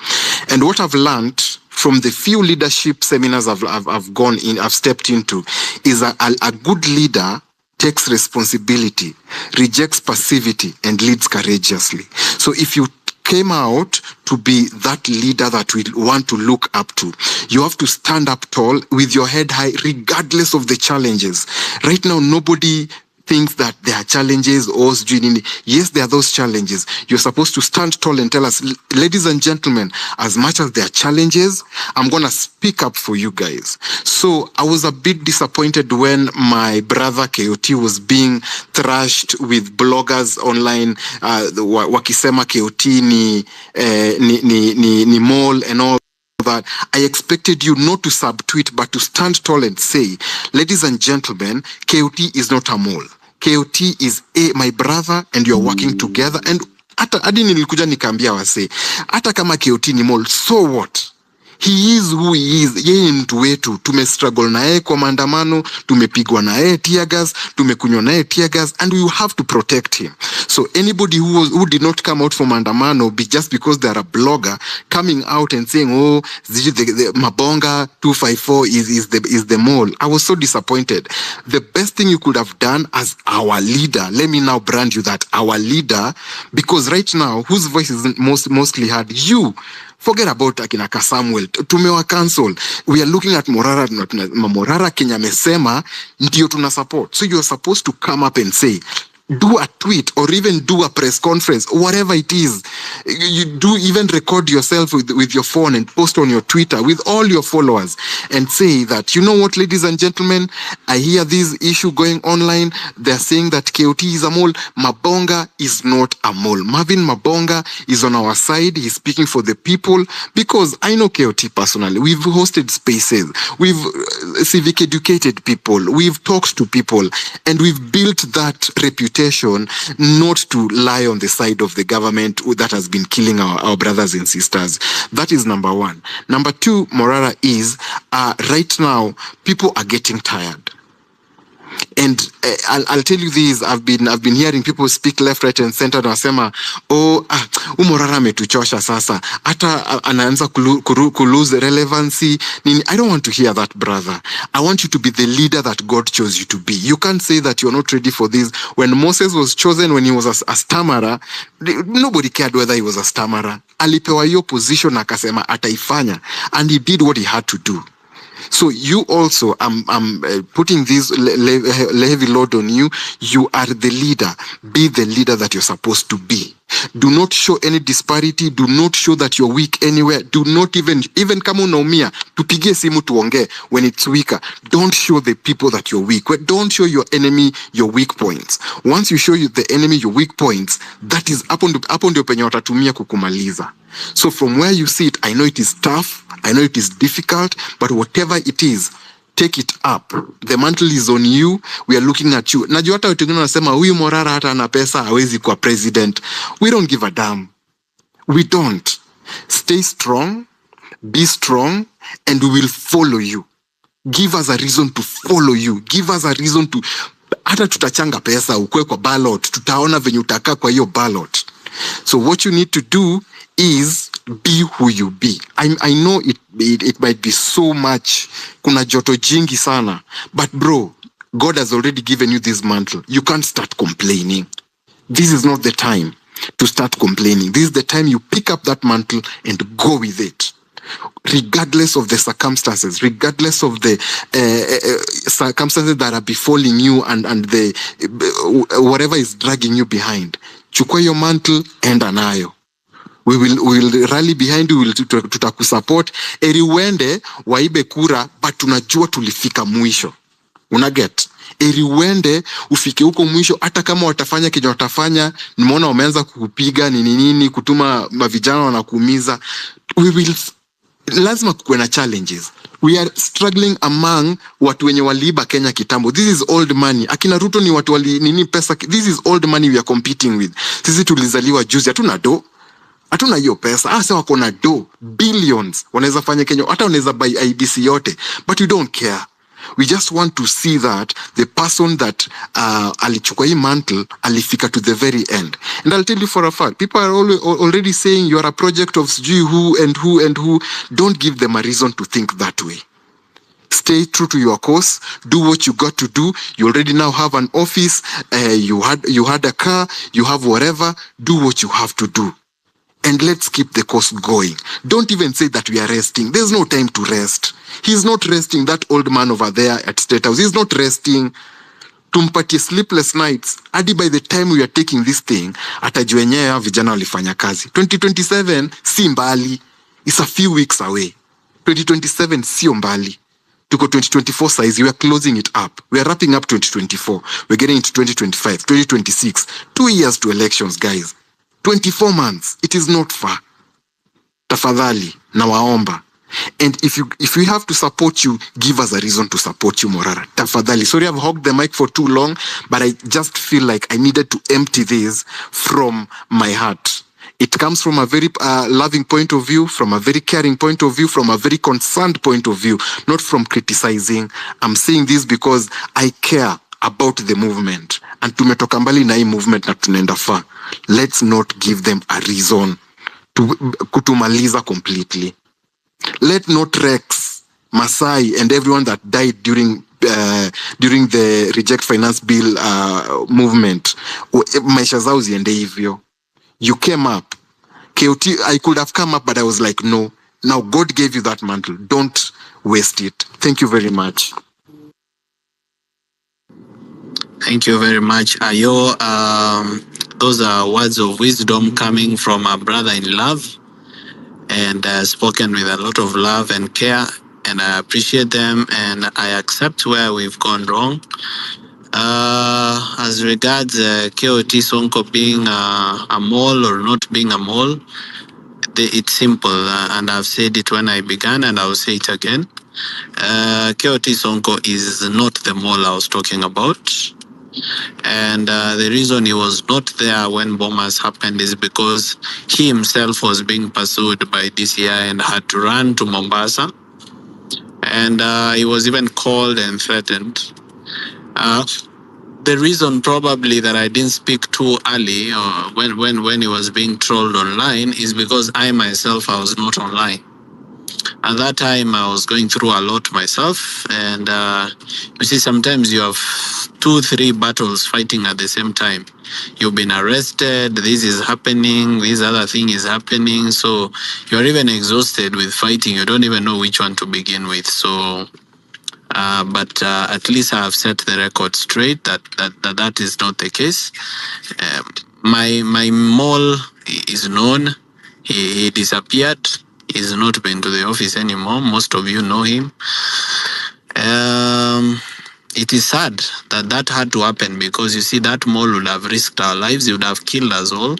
And what I've learned from the few leadership seminars I've stepped into, is a good leader takes responsibility, rejects passivity, and leads courageously. So if you came out to be that leader that we want to look up to, you have to stand up tall with your head high regardless of the challenges. Right now, nobody thinks that there are challenges or yes, there are those challenges. You're supposed to stand tall and tell us, ladies and gentlemen, as much as there are challenges, I'm going to speak up for you guys. So I was a bit disappointed when my brother KOT was being thrashed with bloggers online, wakisema KOT ni mall and all that. I expected you not to subtweet, but to stand tall and say, ladies and gentlemen, KOT is not a mole. KOT is my brother, and you're working together. And hadi nilikuja nikaambia wase, hata kama KOT ni mole, so what? He is who he is. Yeye ni mtu wetu. Tumestruggle na yeye kwa maandamano, tumepigwa na yeye tear gas, tumekunywa na yeye tear gas, and we have to protect him. So anybody who did not come out for maandamano just because they are a blogger coming out and saying, oh, the Mabonga 254 is the mole. I was so disappointed. The best thing you could have done as our leader, let me now brand you that, our leader, because right now, whose voice is mostly heard? You. Forget about Akinaka Samuel. Tumewa cancel. We are looking at Morara. Morara Kenya mesema ndio tuna support. So you are supposed to come up and say, do a tweet or even do a press conference, whatever it is. You do even record yourself with your phone and post on your Twitter with all your followers and say that, you know what, ladies and gentlemen, I hear this issue going online. They're saying that KOT is a mole. Mabonga is not a mole. Marvin Mabonga is on our side. He's speaking for the people, because I know KOT personally. We've hosted spaces. We've civic educated people. We've talked to people, and we've built that reputation not to lie on the side of the government that has been killing our brothers and sisters. That is number one. Number two, Morara, is right now people are getting tired. And I'll tell you this, I've been hearing people speak left, right, and center na wasema, Morara ametuchosha sasa, hata anaanza lose relevancy. I don't want to hear that, brother. I want you to be the leader that God chose you to be. You can't say that you're not ready for this. When Moses was chosen, when he was a stammerer, nobody cared whether he was a stammerer. Alipewa hiyo position akasema ataifanya, and he did what he had to do. So you also, I'm putting this heavy load on you. You are the leader. Be the leader that you're supposed to be. Do not show any disparity. Do not show that you're weak anywhere. Do not even kama unaumia, tupigie simu tuongee when it's weaker. Don't show the people that you're weak. Don't show your enemy your weak points. Once you show the enemy your weak points, that is hapo ndio penye watatumia kukumaliza. So from where you sit, I know it is tough, I know it is difficult, but whatever it is, take it up. The mantle is on you. We are looking at you. Najua hata watu wengine wanasema huyu Morara hata ana pesa hawezi kuwa president. We don't give a damn. We don't. Stay strong, be strong, and we will follow you. Give us a reason to follow you. Give us a reason to, hata tutachanga pesa ukwe kwa ballot, tutaona venye utakaa kwa hiyo ballot. So what you need to do is be who you be. I know it might be so much, kuna joto jingi sana, but bro, God has already given you this mantle. You can't start complaining. This is not the time to start complaining. This is the time you pick up that mantle and go with it. Regardless of the circumstances, regardless of the circumstances that are befalling you and the whatever is dragging you behind. Chukua your mantle, enda nayo. We will rally behind you, tutakusupport. Eri uende waibe kura, but tunajua tulifika mwisho. Unaget? Eri uende ufike huko mwisho, hata kama watafanya kenye watafanya, nimeona wameanza kukupiga nini kutuma mavijana wanakuumiza. Lazima kuwe na challenges. We are struggling among watu wenye waliiba Kenya kitambo. This is old money. Akina Ruto ni watu nini pesa. This is old money we are competing with. Sisi tulizaliwa juzi, hatuna hiyo pesa. Sasa wako na billions. Wanaweza fanya Kenya, hata wanaweza buy IBC yote. But we don't care. We just want to see that the person that alichukua hii mantle alifika to the very end. And I'll tell you for a fact, people are already saying you are a project of who and who and who. Don't give them a reason to think that way. Stay true to your course. Do what you got to do. You already now have an office. You had a car. You have whatever. Do what you have to do. And let's keep the course going. Don't even say that we are resting. There's no time to rest. He's not resting. That old man over there at State House, he's not resting. tumpatie sleepless nights hadi by the time we are taking this thing atajua yenyewe vijana walifanya kazi. 2027 si mbali, it's a few weeks away. 2027 sio mbali, tuko 2024 size, we are closing it up, we are wrapping up 2024, we're getting into 2025, 2026, 2 years to elections guys, 24 months, it is not far. Tafadhali nawaomba, and if we have to support you, give us a reason to support you, Morara. Tafadhali. Sorry I've hogged the mic for too long, but I just feel like I needed to empty this from my heart. It comes from a very loving point of view, from a very caring point of view, from a very concerned point of view, not from criticizing. I'm saying this because I care about the movement. And tumetoka mbali na hii movement na tunaenda far. Let's not give them a reason to kutumaliza completely. Let not Rex, Masai, and everyone that died during the Reject Finance Bill movement, maisha zao ziende hivyo. You came up. KOT, I could have come up, but I was like, no. Now God gave you that mantle. Don't waste it. Thank you very much. Thank you very much, Ayo. Those are words of wisdom coming from a brother in love, and spoken with a lot of love and care, and I appreciate them, and I accept where we've gone wrong. As regards KOT Sonko being a mole or not being a mole, it's simple, and I've said it when I began, and I'll say it again. KOT Sonko is not the mole I was talking about. And the reason he was not there when bombers happened is because he himself was being pursued by DCI and had to run to Mombasa. And he was even called and threatened. The reason probably that I didn't speak too early when he was being trolled online is because I myself, I was not online. At that time, I was going through a lot myself. And you see, sometimes you have 2-3 battles fighting at the same time. You've been arrested, this is happening, this other thing is happening. So you're even exhausted with fighting. You don't even know which one to begin with. So, but at least I have set the record straight that is not the case. My mole is known. He disappeared. He's not been to the office anymore. Most of you know him. It is sad that had to happen, because you see, that mole would have risked our lives. He would have killed us all.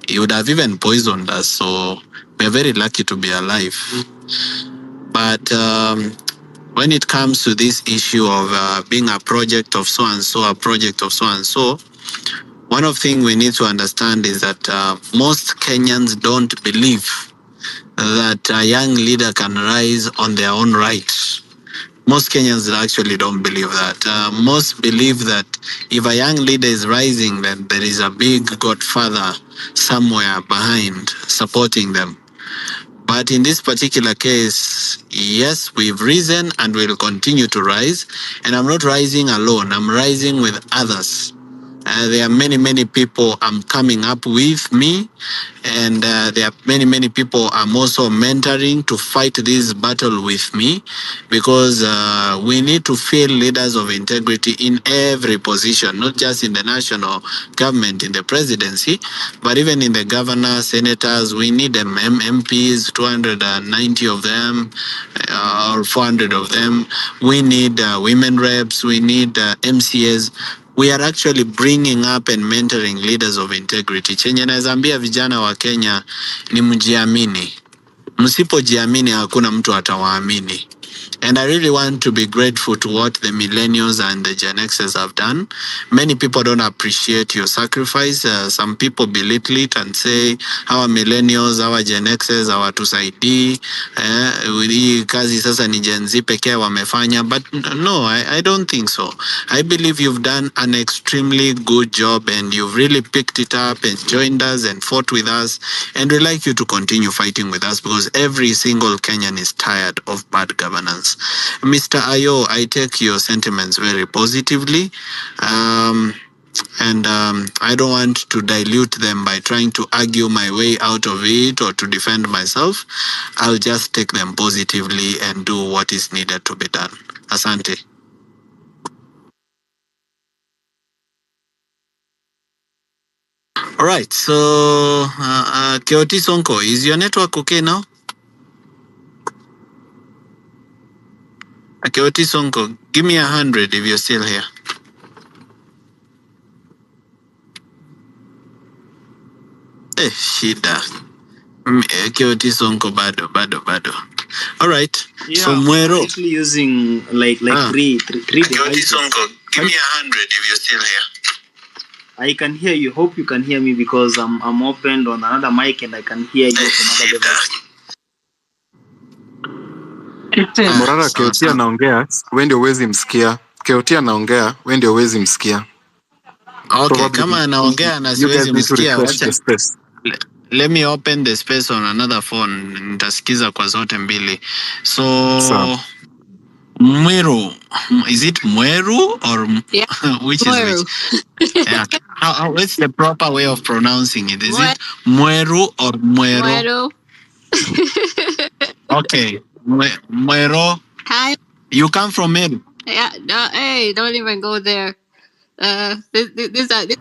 He would have even poisoned us. So we're very lucky to be alive. But when it comes to this issue of being a project of so-and-so, a project of so-and-so, one of the things we need to understand is that most Kenyans don't believe that a young leader can rise on their own right. Most Kenyans actually don't believe that. Most believe that if a young leader is rising, then there is a big godfather somewhere behind supporting them. But in this particular case, yes, we've risen and will continue to rise. And I'm not rising alone. I'm rising with others. There are many people I'm coming up with me, and there are many people I'm also mentoring to fight this battle with me, because we need to feel leaders of integrity in every position, not just in the national government, in the presidency, but even in the governor, senators. We need them, MPs, 290 of them, or 400 of them. We need women reps, we need MCAs. We are actually bringing up and mentoring leaders of integrity. Chenye naweza ambia vijana wa Kenya ni mjiamini. Msipojiamini hakuna mtu atawaamini. And I really want to be grateful to what the millennials and the Gen Xers have done. Many people don't appreciate your sacrifice. Some people belittle it and say, our millennials, our Gen Xers, our tusaidii, kazi sasa ni Gen Z pekee wamefanya. But no, I don't think so. I believe you've done an extremely good job, and you've really picked it up and joined us and fought with us. And we'd like you to continue fighting with us, because every single Kenyan is tired of bad governance. Mr. Ayo, I take your sentiments very positively. And I don't want to dilute them by trying to argue my way out of it or to defend myself. I'll just take them positively and do what is needed to be done. Asante. right. So, Keoti Sonko, is your network okay now? Keoti Sonko, give me 100 if you're still here. Shida. Keoti Sonko, bado. All right. Yeah, so I'm Mwero. actually using like three devices. Sonko, give me 100 if you're still here. I can hear you. Hope you can hear me because I'm opened on another mic and I can hear you from another device. Morara, Keotia anaongea, wewe ndio huwezi msikia. Keotia anaongea, wewe ndio huwezi msikia. Okay, Probably kama anaongea na you siwezi guys need to msikia, refresh wacha the space. let me open the space on another phone. Nitasikiza kwa zote mbili. So Mweru, is it Mweru or Yeah. which Mweru. is which? Yeah. What's the proper way of pronouncing it? Is it Mweru or Mweru? Mweru. Okay, Mweru. Hi. You come from Meru? Yeah. No, hey, don't even go there. This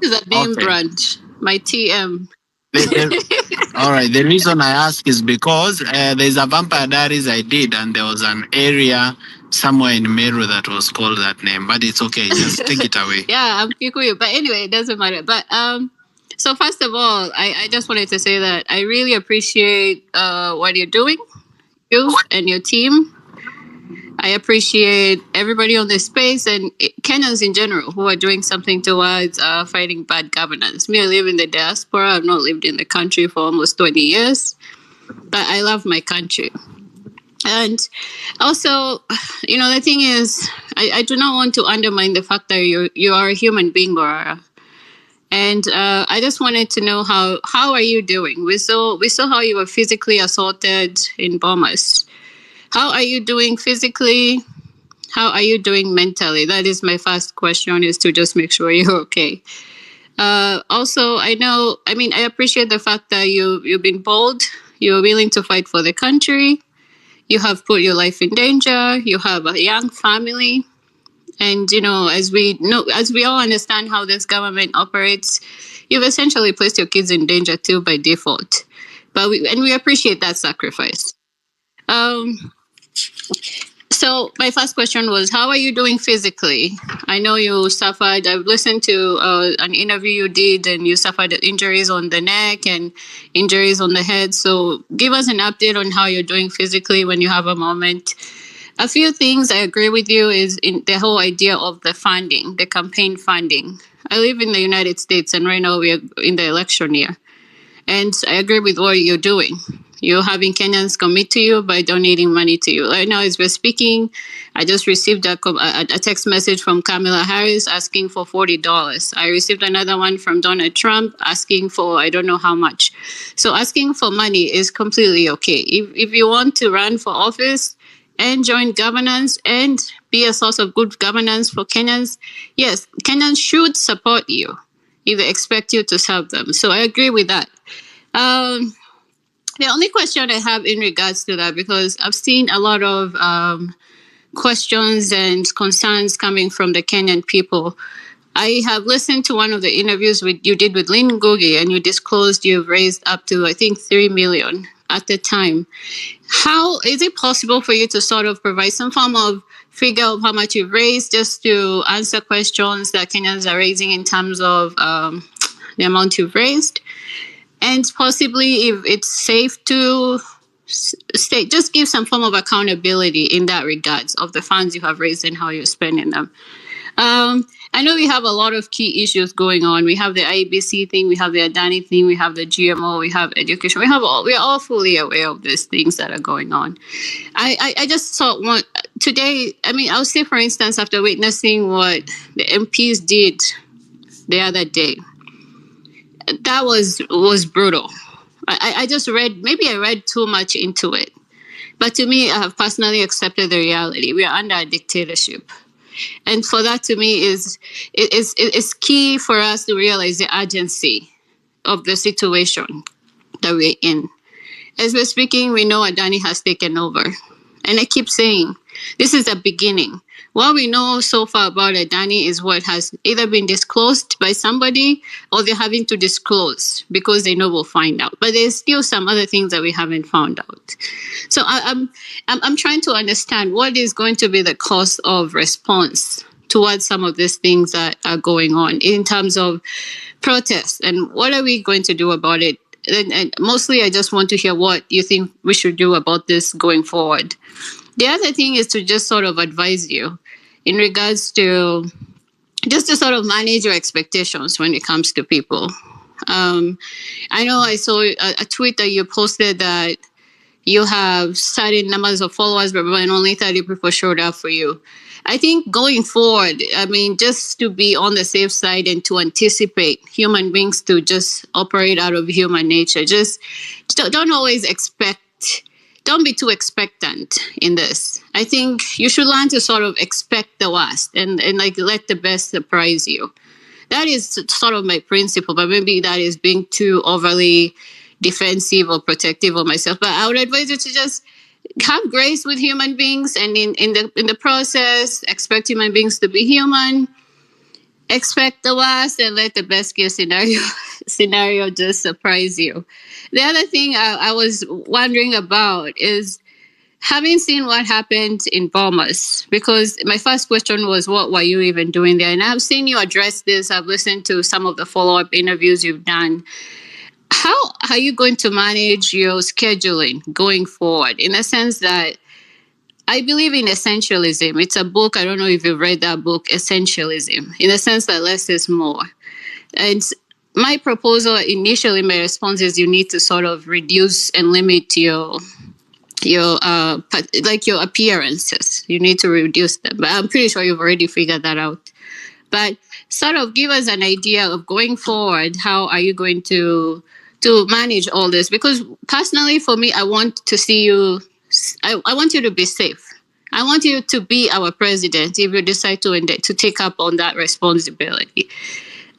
is a name Okay. brand. My TM. All right. The reason I ask is because there's a Vampire Diaries I did, and there was an area somewhere in Meru that was called that name. But it's okay. Just take it away. Yeah, I'm Kikuyu. But anyway, it doesn't matter. But so first of all, I just wanted to say that I really appreciate what you're doing, you and your team. I appreciate everybody on this space and Kenyans in general who are doing something towards fighting bad governance. Me, I live in the diaspora. I've not lived in the country for almost 20 years, but I love my country. And also, you know, the thing is, I do not want to undermine the fact that you are a human being, Morara. And I just wanted to know how are you doing? We saw how you were physically assaulted in Bomas. How are you doing physically? How are you doing mentally? That is my first question, is to just make sure you're okay. Also, I appreciate the fact that you've been bold. You're willing to fight for the country. You have put your life in danger. You have a young family. And, you know, as we all understand how this government operates, you've essentially placed your kids in danger too by default. But we appreciate that sacrifice. So my first question was, how are you doing physically? I know you suffered. I've listened to an interview you did, and you suffered injuries on the neck and injuries on the head. So give us an update on how you're doing physically when you have a moment. A few things I agree with you is in the whole idea of the funding, the campaign funding. I live in the United States, and right now we are in the election year. And I agree with what you're doing. You're having Kenyans commit to you by donating money to you. Right now, as we're speaking, I just received a text message from Kamala Harris asking for $40. I received another one from Donald Trump asking for I don't know how much. So asking for money is completely okay. If you want to run for office and join governance and be a source of good governance for Kenyans, yes, Kenyans should support you if they expect you to serve them. So I agree with that. The only question I have in regards to that, because I've seen a lot of questions and concerns coming from the Kenyan people. I have listened to one of the interviews you did with Lynn Ngugi, and you disclosed you've raised up to, I think, 3 million at the time. How is it possible for you to sort of provide some form of figure of how much you've raised, just to answer questions that Kenyans are raising in terms of the amount you've raised? And possibly, if it's safe to say, just give some form of accountability in that regards of the funds you have raised and how you're spending them. I know we have a lot of key issues going on. We have the IEBC thing, we have the Adani thing, we have the GMO, we have education. We are all fully aware of these things that are going on. I just thought today, I'll say, for instance, after witnessing what the MPs did the other day, that was brutal. I just read too much into it. But to me, I have personally accepted the reality. We are under a dictatorship. And for that, to me, is key for us to realize the urgency of the situation that we're in. As we're speaking, we know Adani has taken over. And I keep saying, This is the beginning. What we know so far about Adani is what has either been disclosed by somebody or they're having to disclose because they know we'll find out. But there's still some other things that we haven't found out. So I'm trying to understand what is going to be the cost of response towards some of these things that are going on in terms of protests, and what are we going to do about it? And mostly, I just want to hear what you think we should do about this going forward. The other thing is to just sort of advise you in regards to just to sort of manage your expectations when it comes to people. I know I saw a tweet that you posted that you have certain numbers of followers, but when only 30 people showed up for you. I think going forward, I mean, just to be on the safe side and to anticipate human beings to just operate out of human nature, just don't always expect, don't be too expectant in this. I think you should learn to sort of expect the worst and like let the best surprise you. That is sort of my principle, but maybe that is being too overly defensive or protective of myself. But I would advise you to just have grace with human beings, and in the process, expect human beings to be human. Expect the worst and let the best case scenario just surprise you. The other thing I was wondering about is having seen what happened in Bomas, because my first question was, what were you even doing there? And I've seen you address this. I've listened to some of the follow-up interviews you've done. How are you going to manage your scheduling going forward, in a sense that I believe in essentialism? It's a book. I don't know if you've read that book, Essentialism, in the sense that less is more. And my proposal initially, my response is you need to sort of reduce and limit your appearances. You need to reduce them. But I'm pretty sure you've already figured that out. But sort of give us an idea of going forward, how are you going to manage all this? Because personally, for me, I want to see you, I want you to be safe. I want you to be our president if you decide to take up on that responsibility.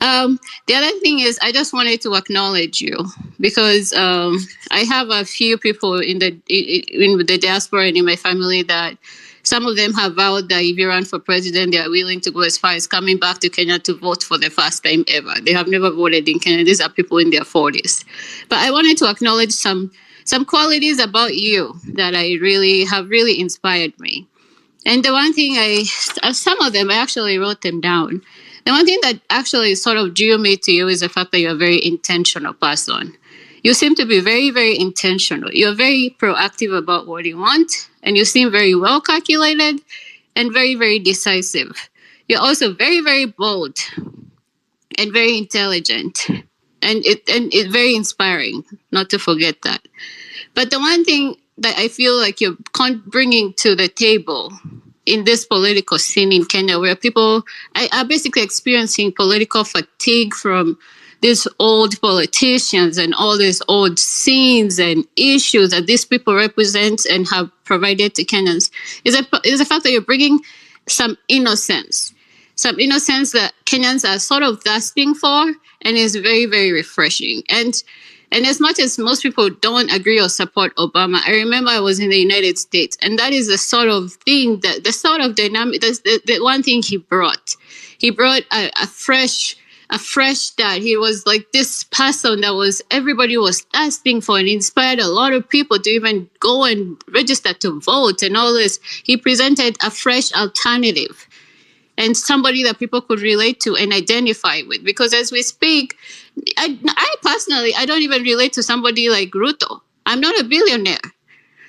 The other thing is, I just wanted to acknowledge you because I have a few people in the diaspora and in my family that some of them have vowed that if you run for president, they are willing to go as far as coming back to Kenya to vote for the first time ever. They have never voted in Kenya. These are people in their 40s. But I wanted to acknowledge some qualities about you that have really inspired me. And the one thing some of them, I actually wrote them down. The one thing that actually sort of drew me to you is the fact that you're a very intentional person. You seem to be very, very intentional. You're very proactive about what you want, and you seem very well calculated and very, very decisive. You're also very, very bold and very intelligent, and it's very inspiring, not to forget that. But the one thing that I feel like you're bringing to the table in this political scene in Kenya, where people are basically experiencing political fatigue from these old politicians and all these old scenes and issues that these people represent and have provided to Kenyans, is the fact that you're bringing some innocence that Kenyans are sort of thirsting for, and is very, very refreshing. And as much as most people don't agree or support Obama, I remember I was in the United States, and that is the sort of thing, the sort of dynamic, the one thing he brought. He brought a fresh start. He was like this person that everybody was thirsting for, and inspired a lot of people to even go and register to vote and all this. He presented a fresh alternative and somebody that people could relate to and identify with. Because as we speak, I personally, I don't even relate to somebody like Ruto. I'm not a billionaire.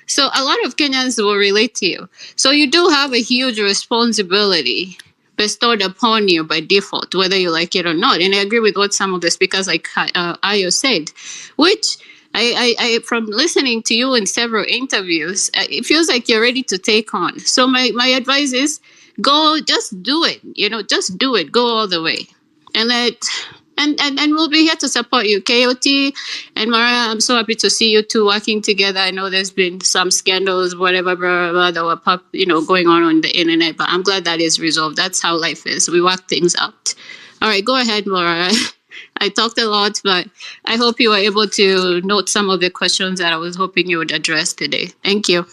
So a lot of Kenyans will relate to you. So you do have a huge responsibility bestowed upon you by default, whether you like it or not. And I agree with what some of the speakers like Ayo said, which I from listening to you in several interviews, it feels like you're ready to take on. So my advice is, just do it. Just do it. Go all the way, and we'll be here to support you. KOT and Morara, I'm so happy to see you two working together. I know there's been some scandals, whatever, blah, blah, blah, that were going on the internet, but I'm glad that is resolved. That's how life is. We work things out. All right, go ahead, Morara. I talked a lot, but I hope you were able to note some of the questions that I was hoping you would address today. Thank you.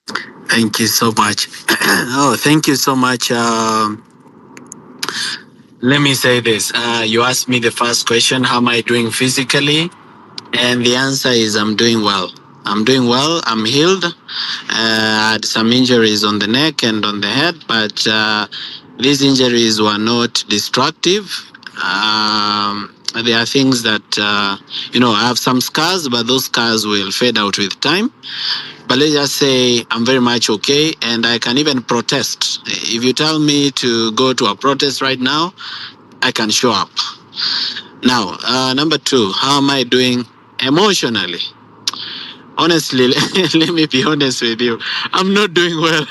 Thank you so much. Oh, thank you so much. Let me say this. You asked me the first question, how am I doing physically? And the answer is I'm doing well. I'm doing well. I'm healed. I had some injuries on the neck and on the head, but these injuries were not destructive. There are things that, I have some scars, but those scars will fade out with time. But let's just say I'm very much okay, and I can even protest. If you tell me to go to a protest right now, I can show up. Now, number two, how am I doing emotionally? Honestly, let me be honest with you. I'm not doing well.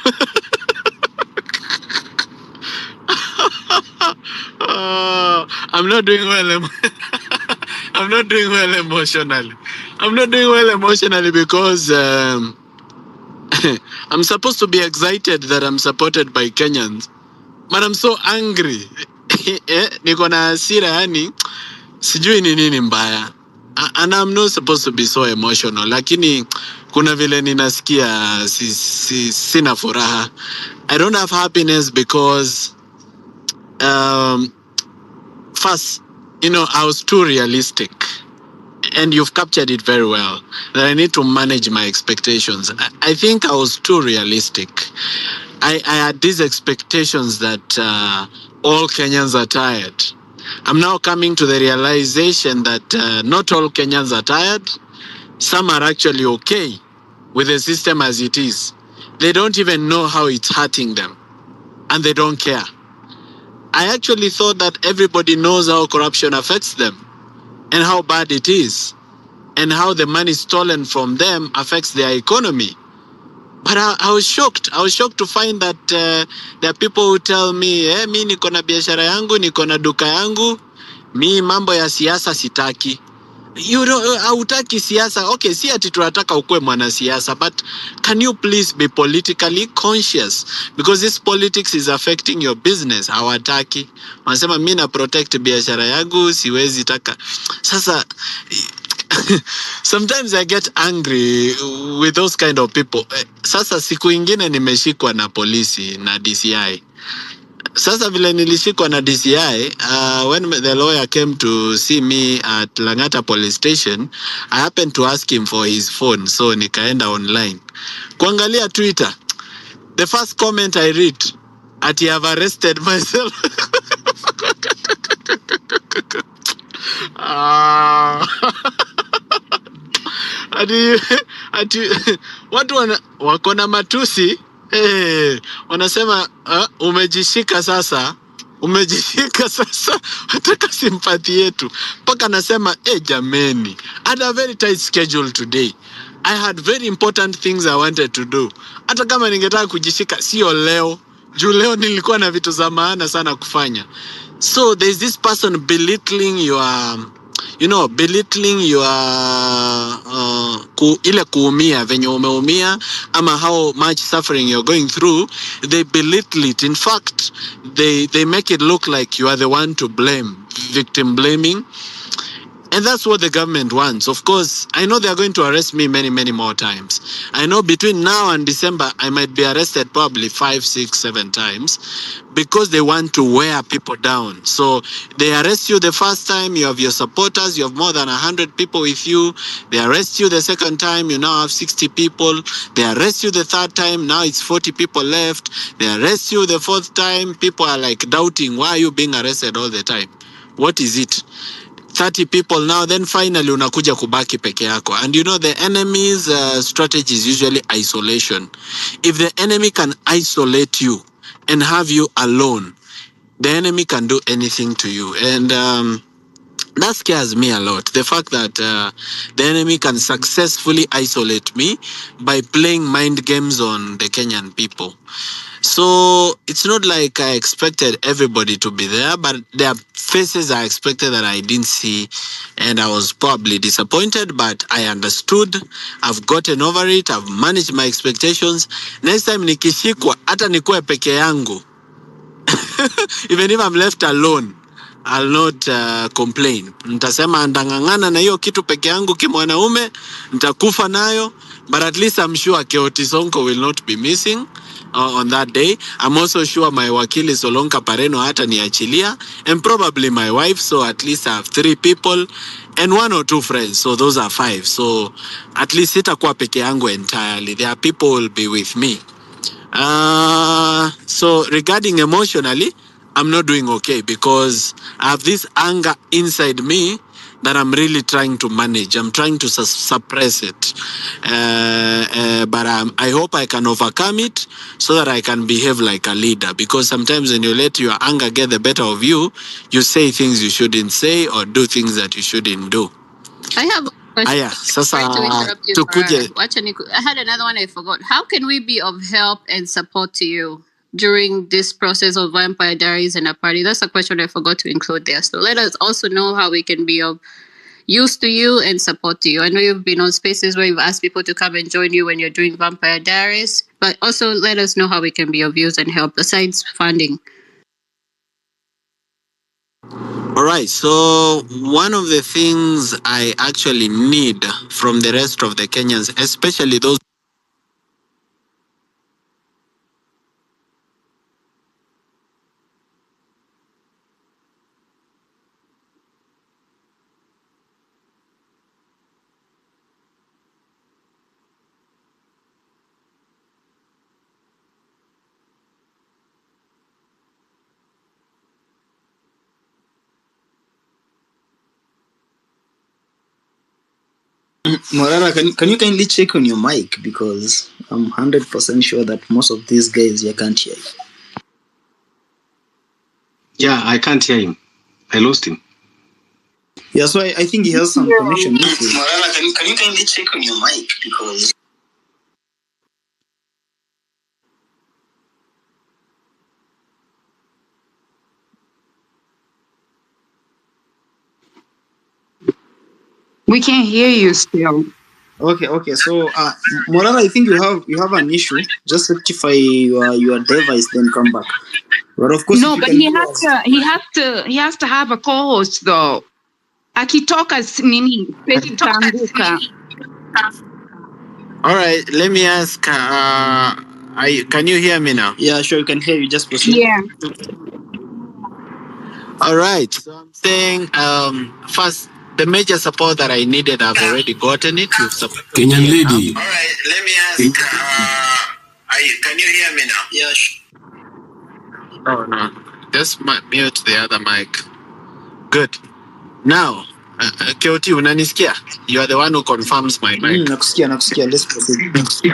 I'm not doing well. I'm not doing well emotionally. I'm not doing well emotionally because I'm supposed to be excited that I'm supported by Kenyans, but I'm so angry. Niko na hasira, yani sijui ni nini mbaya. And I'm not supposed to be so emotional, lakini kuna vile ninasikia sina furaha. I don't have happiness because first, I was too realistic. And you've captured it very well, that I need to manage my expectations. I think I was too realistic. I had these expectations that all Kenyans are tired. I'm now coming to the realization that not all Kenyans are tired. Some are actually okay with the system as it is. They don't even know how it's hurting them, and they don't care. I actually thought that everybody knows how corruption affects them and how bad it is, and how the money stolen from them affects their economy. But I was shocked. I was shocked to find that there are people who tell me, mi niko na biashara yangu, niko na duka yangu, mi mambo ya siasa sitaki. Hautaki siasa. Okay, si ati tunataka ukue mwanasiasa, but can you please be politically conscious? Because this politics is affecting your business. Hawataki. Wanasema mi na protect biashara yangu, siwezi taka. Sasa sometimes I get angry with those kind of people. Sasa siku ingine nimeshikwa na polisi na DCI. Sasa vile nilishikwa na DCI, when the lawyer came to see me at Langata police station, I happened to ask him for his phone, so nikaenda online. Kuangalia Twitter, the first comment I read, ati have arrested myself. ati watu wako na matusi wanasema umejishika sasa, wataka simpati yetu. Paka nasema jameni, I had a very tight schedule today. I had very important things I wanted to do. Hata kama ningetaka kujishika sio leo, juu leo nilikuwa na vitu za maana sana kufanya. So there's this person belittling your ile kuumia venye umeumia, ama how much suffering you're going through. They belittle it. In fact, they make it look like you are the one to blame, victim blaming. And that's what the government wants. Of course, I know they're going to arrest me many, many more times. I know between now and December, I might be arrested probably 5, 6, 7 times because they want to wear people down. So they arrest you the first time, you have your supporters, you have more than 100 people with you. They arrest you the second time, you now have 60 people. They arrest you the third time, now it's 40 people left. They arrest you the fourth time, people are like doubting, why are you being arrested all the time? What is it? 30 people now, then finally unakuja kubaki peke yako. And the enemy's strategy is usually isolation. If the enemy can isolate you and have you alone, the enemy can do anything to you. And that scares me a lot. The fact that the enemy can successfully isolate me by playing mind games on the Kenyan people. So it's not like I expected everybody to be there, but there are faces I expected that I didn't see, and I was probably disappointed, but I understood. I've gotten over it. I've managed my expectations. Next time nikishikwa, hata nikuwe peke yangu, even if I'm left alone, I'll not complain. Nitasema ndangangana na hiyo kitu peke yangu kimwanaume, nitakufa nayo, but at least I'm sure Keoti Sonko will not be missing on that day. I'm also sure my wakili Solonka Pareno hata niachilia, and probably my wife, so at least I have 3 people and 1 or 2 friends, so those are 5. So at least sitakuwa peke yangu entirely. There are people who will be with me. So regarding emotionally, I'm not doing okay because I have this anger inside me that I'm really trying to manage. I'm trying to suppress it. But I hope I can overcome it so that I can behave like a leader. Because sometimes when you let your anger get the better of you, you say things you shouldn't say or do things that you shouldn't do. I have a question. Aya, sasa Sorry to interrupt you, tukuje. I had another one I forgot. How can we be of help and support to you during this process of Vampire Diaries and a party? That's a question I forgot to include there. So let us also know how we can be of use to you and support to you. I know you've been on spaces where you've asked people to come and join you when you're doing Vampire Diaries, but also let us know how we can be of use and help besides funding. All right, so one of the things I actually need from the rest of the Kenyans, especially those Morara, can you kindly check on your mic, because I'm 100% sure that most of these guys you can't hear you. Yeah, I can't hear him. I lost him. Yeah, so I think he has some connection issues. Morara, can you kindly check on your mic, because we can hear you still. Okay. So, Morara, I think you have an issue. Just rectify your device, then come back. But of course, No, but he has to have a co-host though. Akitoka nini pesi taanguka. All right, let me ask. Can you hear me now? Yeah, sure, you can hear you. Just proceed. Yeah. All right. So I'm saying, first, the major support that I needed, I've already gotten it. You've supported Kenyan me lady. enough. All right, let me ask. Can you hear me now? Yeah, sure. Oh no, just mute the other mic. Good. Now, Keoti, unanisikia? You are the one who confirms my mic. Nakusikia. Let's proceed.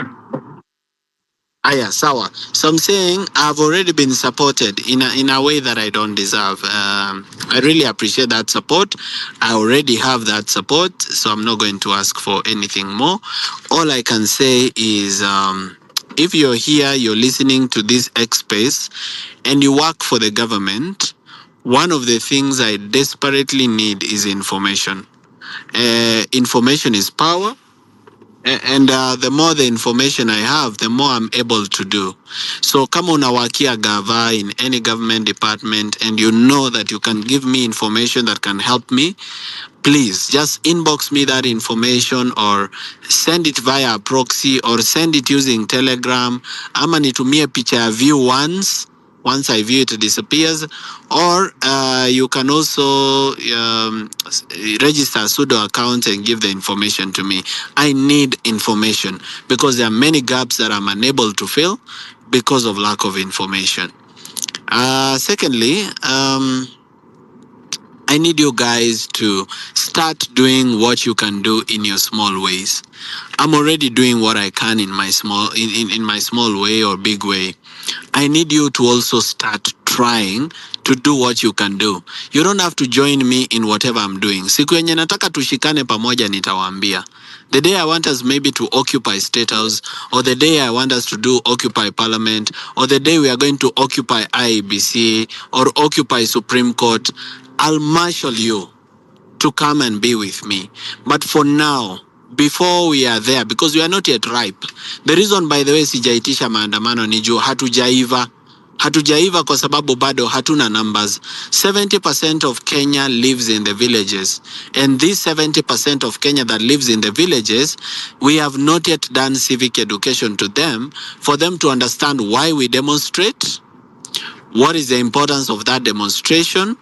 Aya, sawa. So I'm saying I've already been supported in a way that I don't deserve. I really appreciate that support. I already have that support, so I'm not going to ask for anything more. All I can say is, if you're here, you're listening to this X Space, and you work for the government, one of the things I desperately need is information. Information is power. And the more the information I have, the more I'm able to do. So kama unawakia gava in any government department and you know that you can give me information that can help me, please just inbox me that information or send it via a proxy or send it using Telegram. Ama nitumie picha ya view once I view it disappears, or you can also register a pseudo account and give the information to me. I need information because there are many gaps that I'm unable to fill because of lack of information. Secondly, I need you guys to start doing what you can do in your small ways. I'm already doing what I can in my small way or big way. I need you to also start trying to do what you can do. You don't have to join me in whatever I'm doing. Siku yenye nataka tushikane pamoja nitawaambia. The day I want us maybe to occupy State House, or the day I want us to do occupy Parliament, or the day we are going to occupy IEBC or occupy Supreme Court, I'll marshal you to come and be with me. But for now, before we are there, because we are not yet ripe. The reason, by the way, sijaitisha maandamano ni juu hatujaiva. Hatujaiva kwa sababu bado hatuna numbers. 70% of Kenya lives in the villages. And this 70% of Kenya that lives in the villages, we have not yet done civic education to them for them to understand why we demonstrate, what is the importance of that demonstration,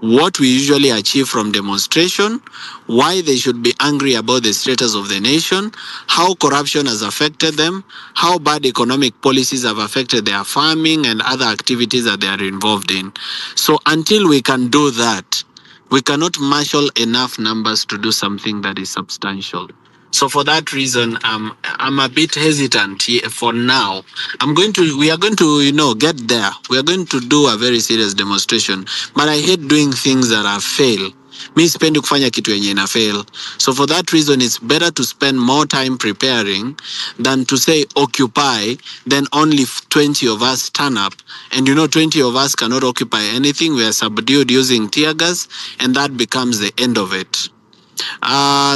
what we usually achieve from demonstration, why they should be angry about the status of the nation, how corruption has affected them, how bad economic policies have affected their farming and other activities that they are involved in. So until we can do that, we cannot marshal enough numbers to do something that is substantial. So for that reason, I'm a bit hesitant for now. We are going to, get there. We are going to do a very serious demonstration. But I hate doing things that are fail. Mi sipendi kufanya kitu yenye ina fail. So for that reason, it's better to spend more time preparing than to say occupy, then only 20 of us turn up. And 20 of us cannot occupy anything. We are subdued using tear gas, and that becomes the end of it.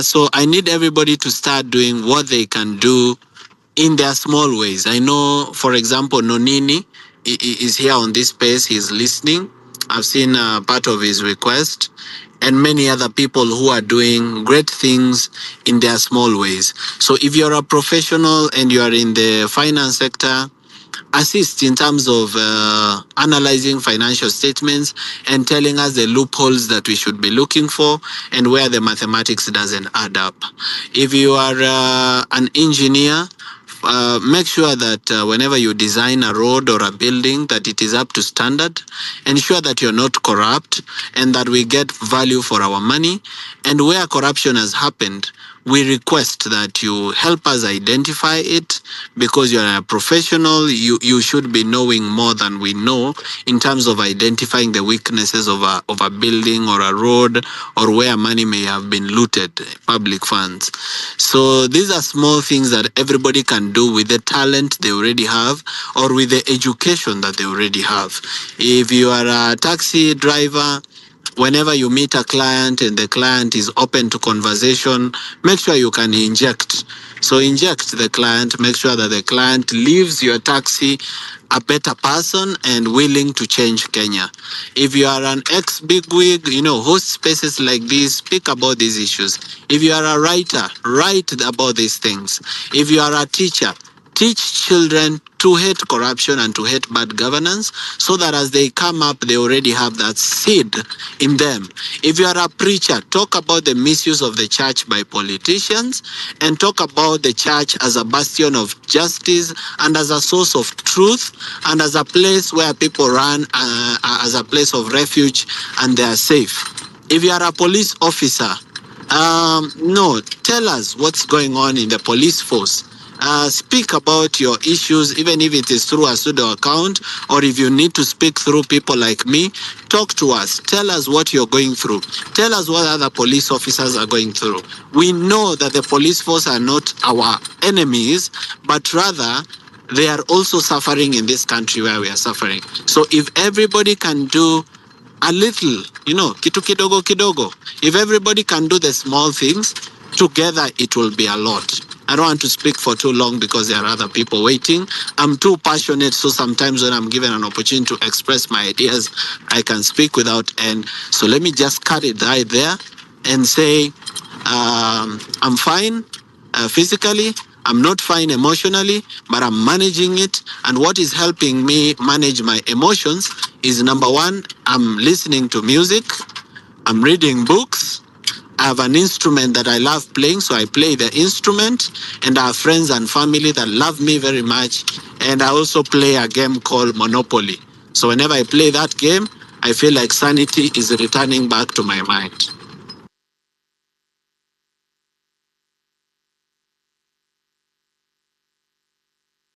So I need everybody to start doing what they can do in their small ways. I know, for example, Nonini is here on this space. He's listening. I've seen part of his request, and many other people who are doing great things in their small ways. So if you're a professional and you are in the finance sector, assist in terms of analyzing financial statements and telling us the loopholes that we should be looking for and where the mathematics doesn't add up. If you are an engineer, make sure that whenever you design a road or a building, that it is up to standard. Ensure that you're not corrupt and that we get value for our money. And where corruption has happened, we request that you help us identify it, because you're a professional. You should be knowing more than we know in terms of identifying the weaknesses of a building or a road, or where money may have been looted, public funds. So these are small things that everybody can do with the talent they already have or with the education that they already have. If you are a taxi driver, whenever you meet a client and the client is open to conversation, make sure you can inject. So inject the client, make sure that the client leaves your taxi a better person and willing to change Kenya. If you are an ex-bigwig, host spaces like this, speak about these issues. If you are a writer, write about these things. If you are a teacher, teach children to hate corruption and to hate bad governance, so that as they come up, they already have that seed in them. If you are a preacher, talk about the misuse of the church by politicians, and talk about the church as a bastion of justice and as a source of truth and as a place where people run as a place of refuge and they are safe. If you are a police officer, tell us what's going on in the police force. Speak about your issues, even if it is through a pseudo account, or if you need to speak through people like me, talk to us. Tell us what you're going through. Tell us what other police officers are going through. We know that the police force are not our enemies, but rather they are also suffering in this country where we are suffering. So if everybody can do a little, kitu kidogo kidogo, if everybody can do the small things, together it will be a lot. I don't want to speak for too long because there are other people waiting. I'm too passionate, so sometimes when I'm given an opportunity to express my ideas, I can speak without end. So let me just cut it right there and say, I'm fine physically. I'm not fine emotionally, but I'm managing it. And what is helping me manage my emotions is, number one, I'm listening to music, I'm reading books, I have an instrument that I love playing, so I play the instrument, and I have friends and family that love me very much. And I also play a game called Monopoly. So whenever I play that game, I feel like sanity is returning back to my mind.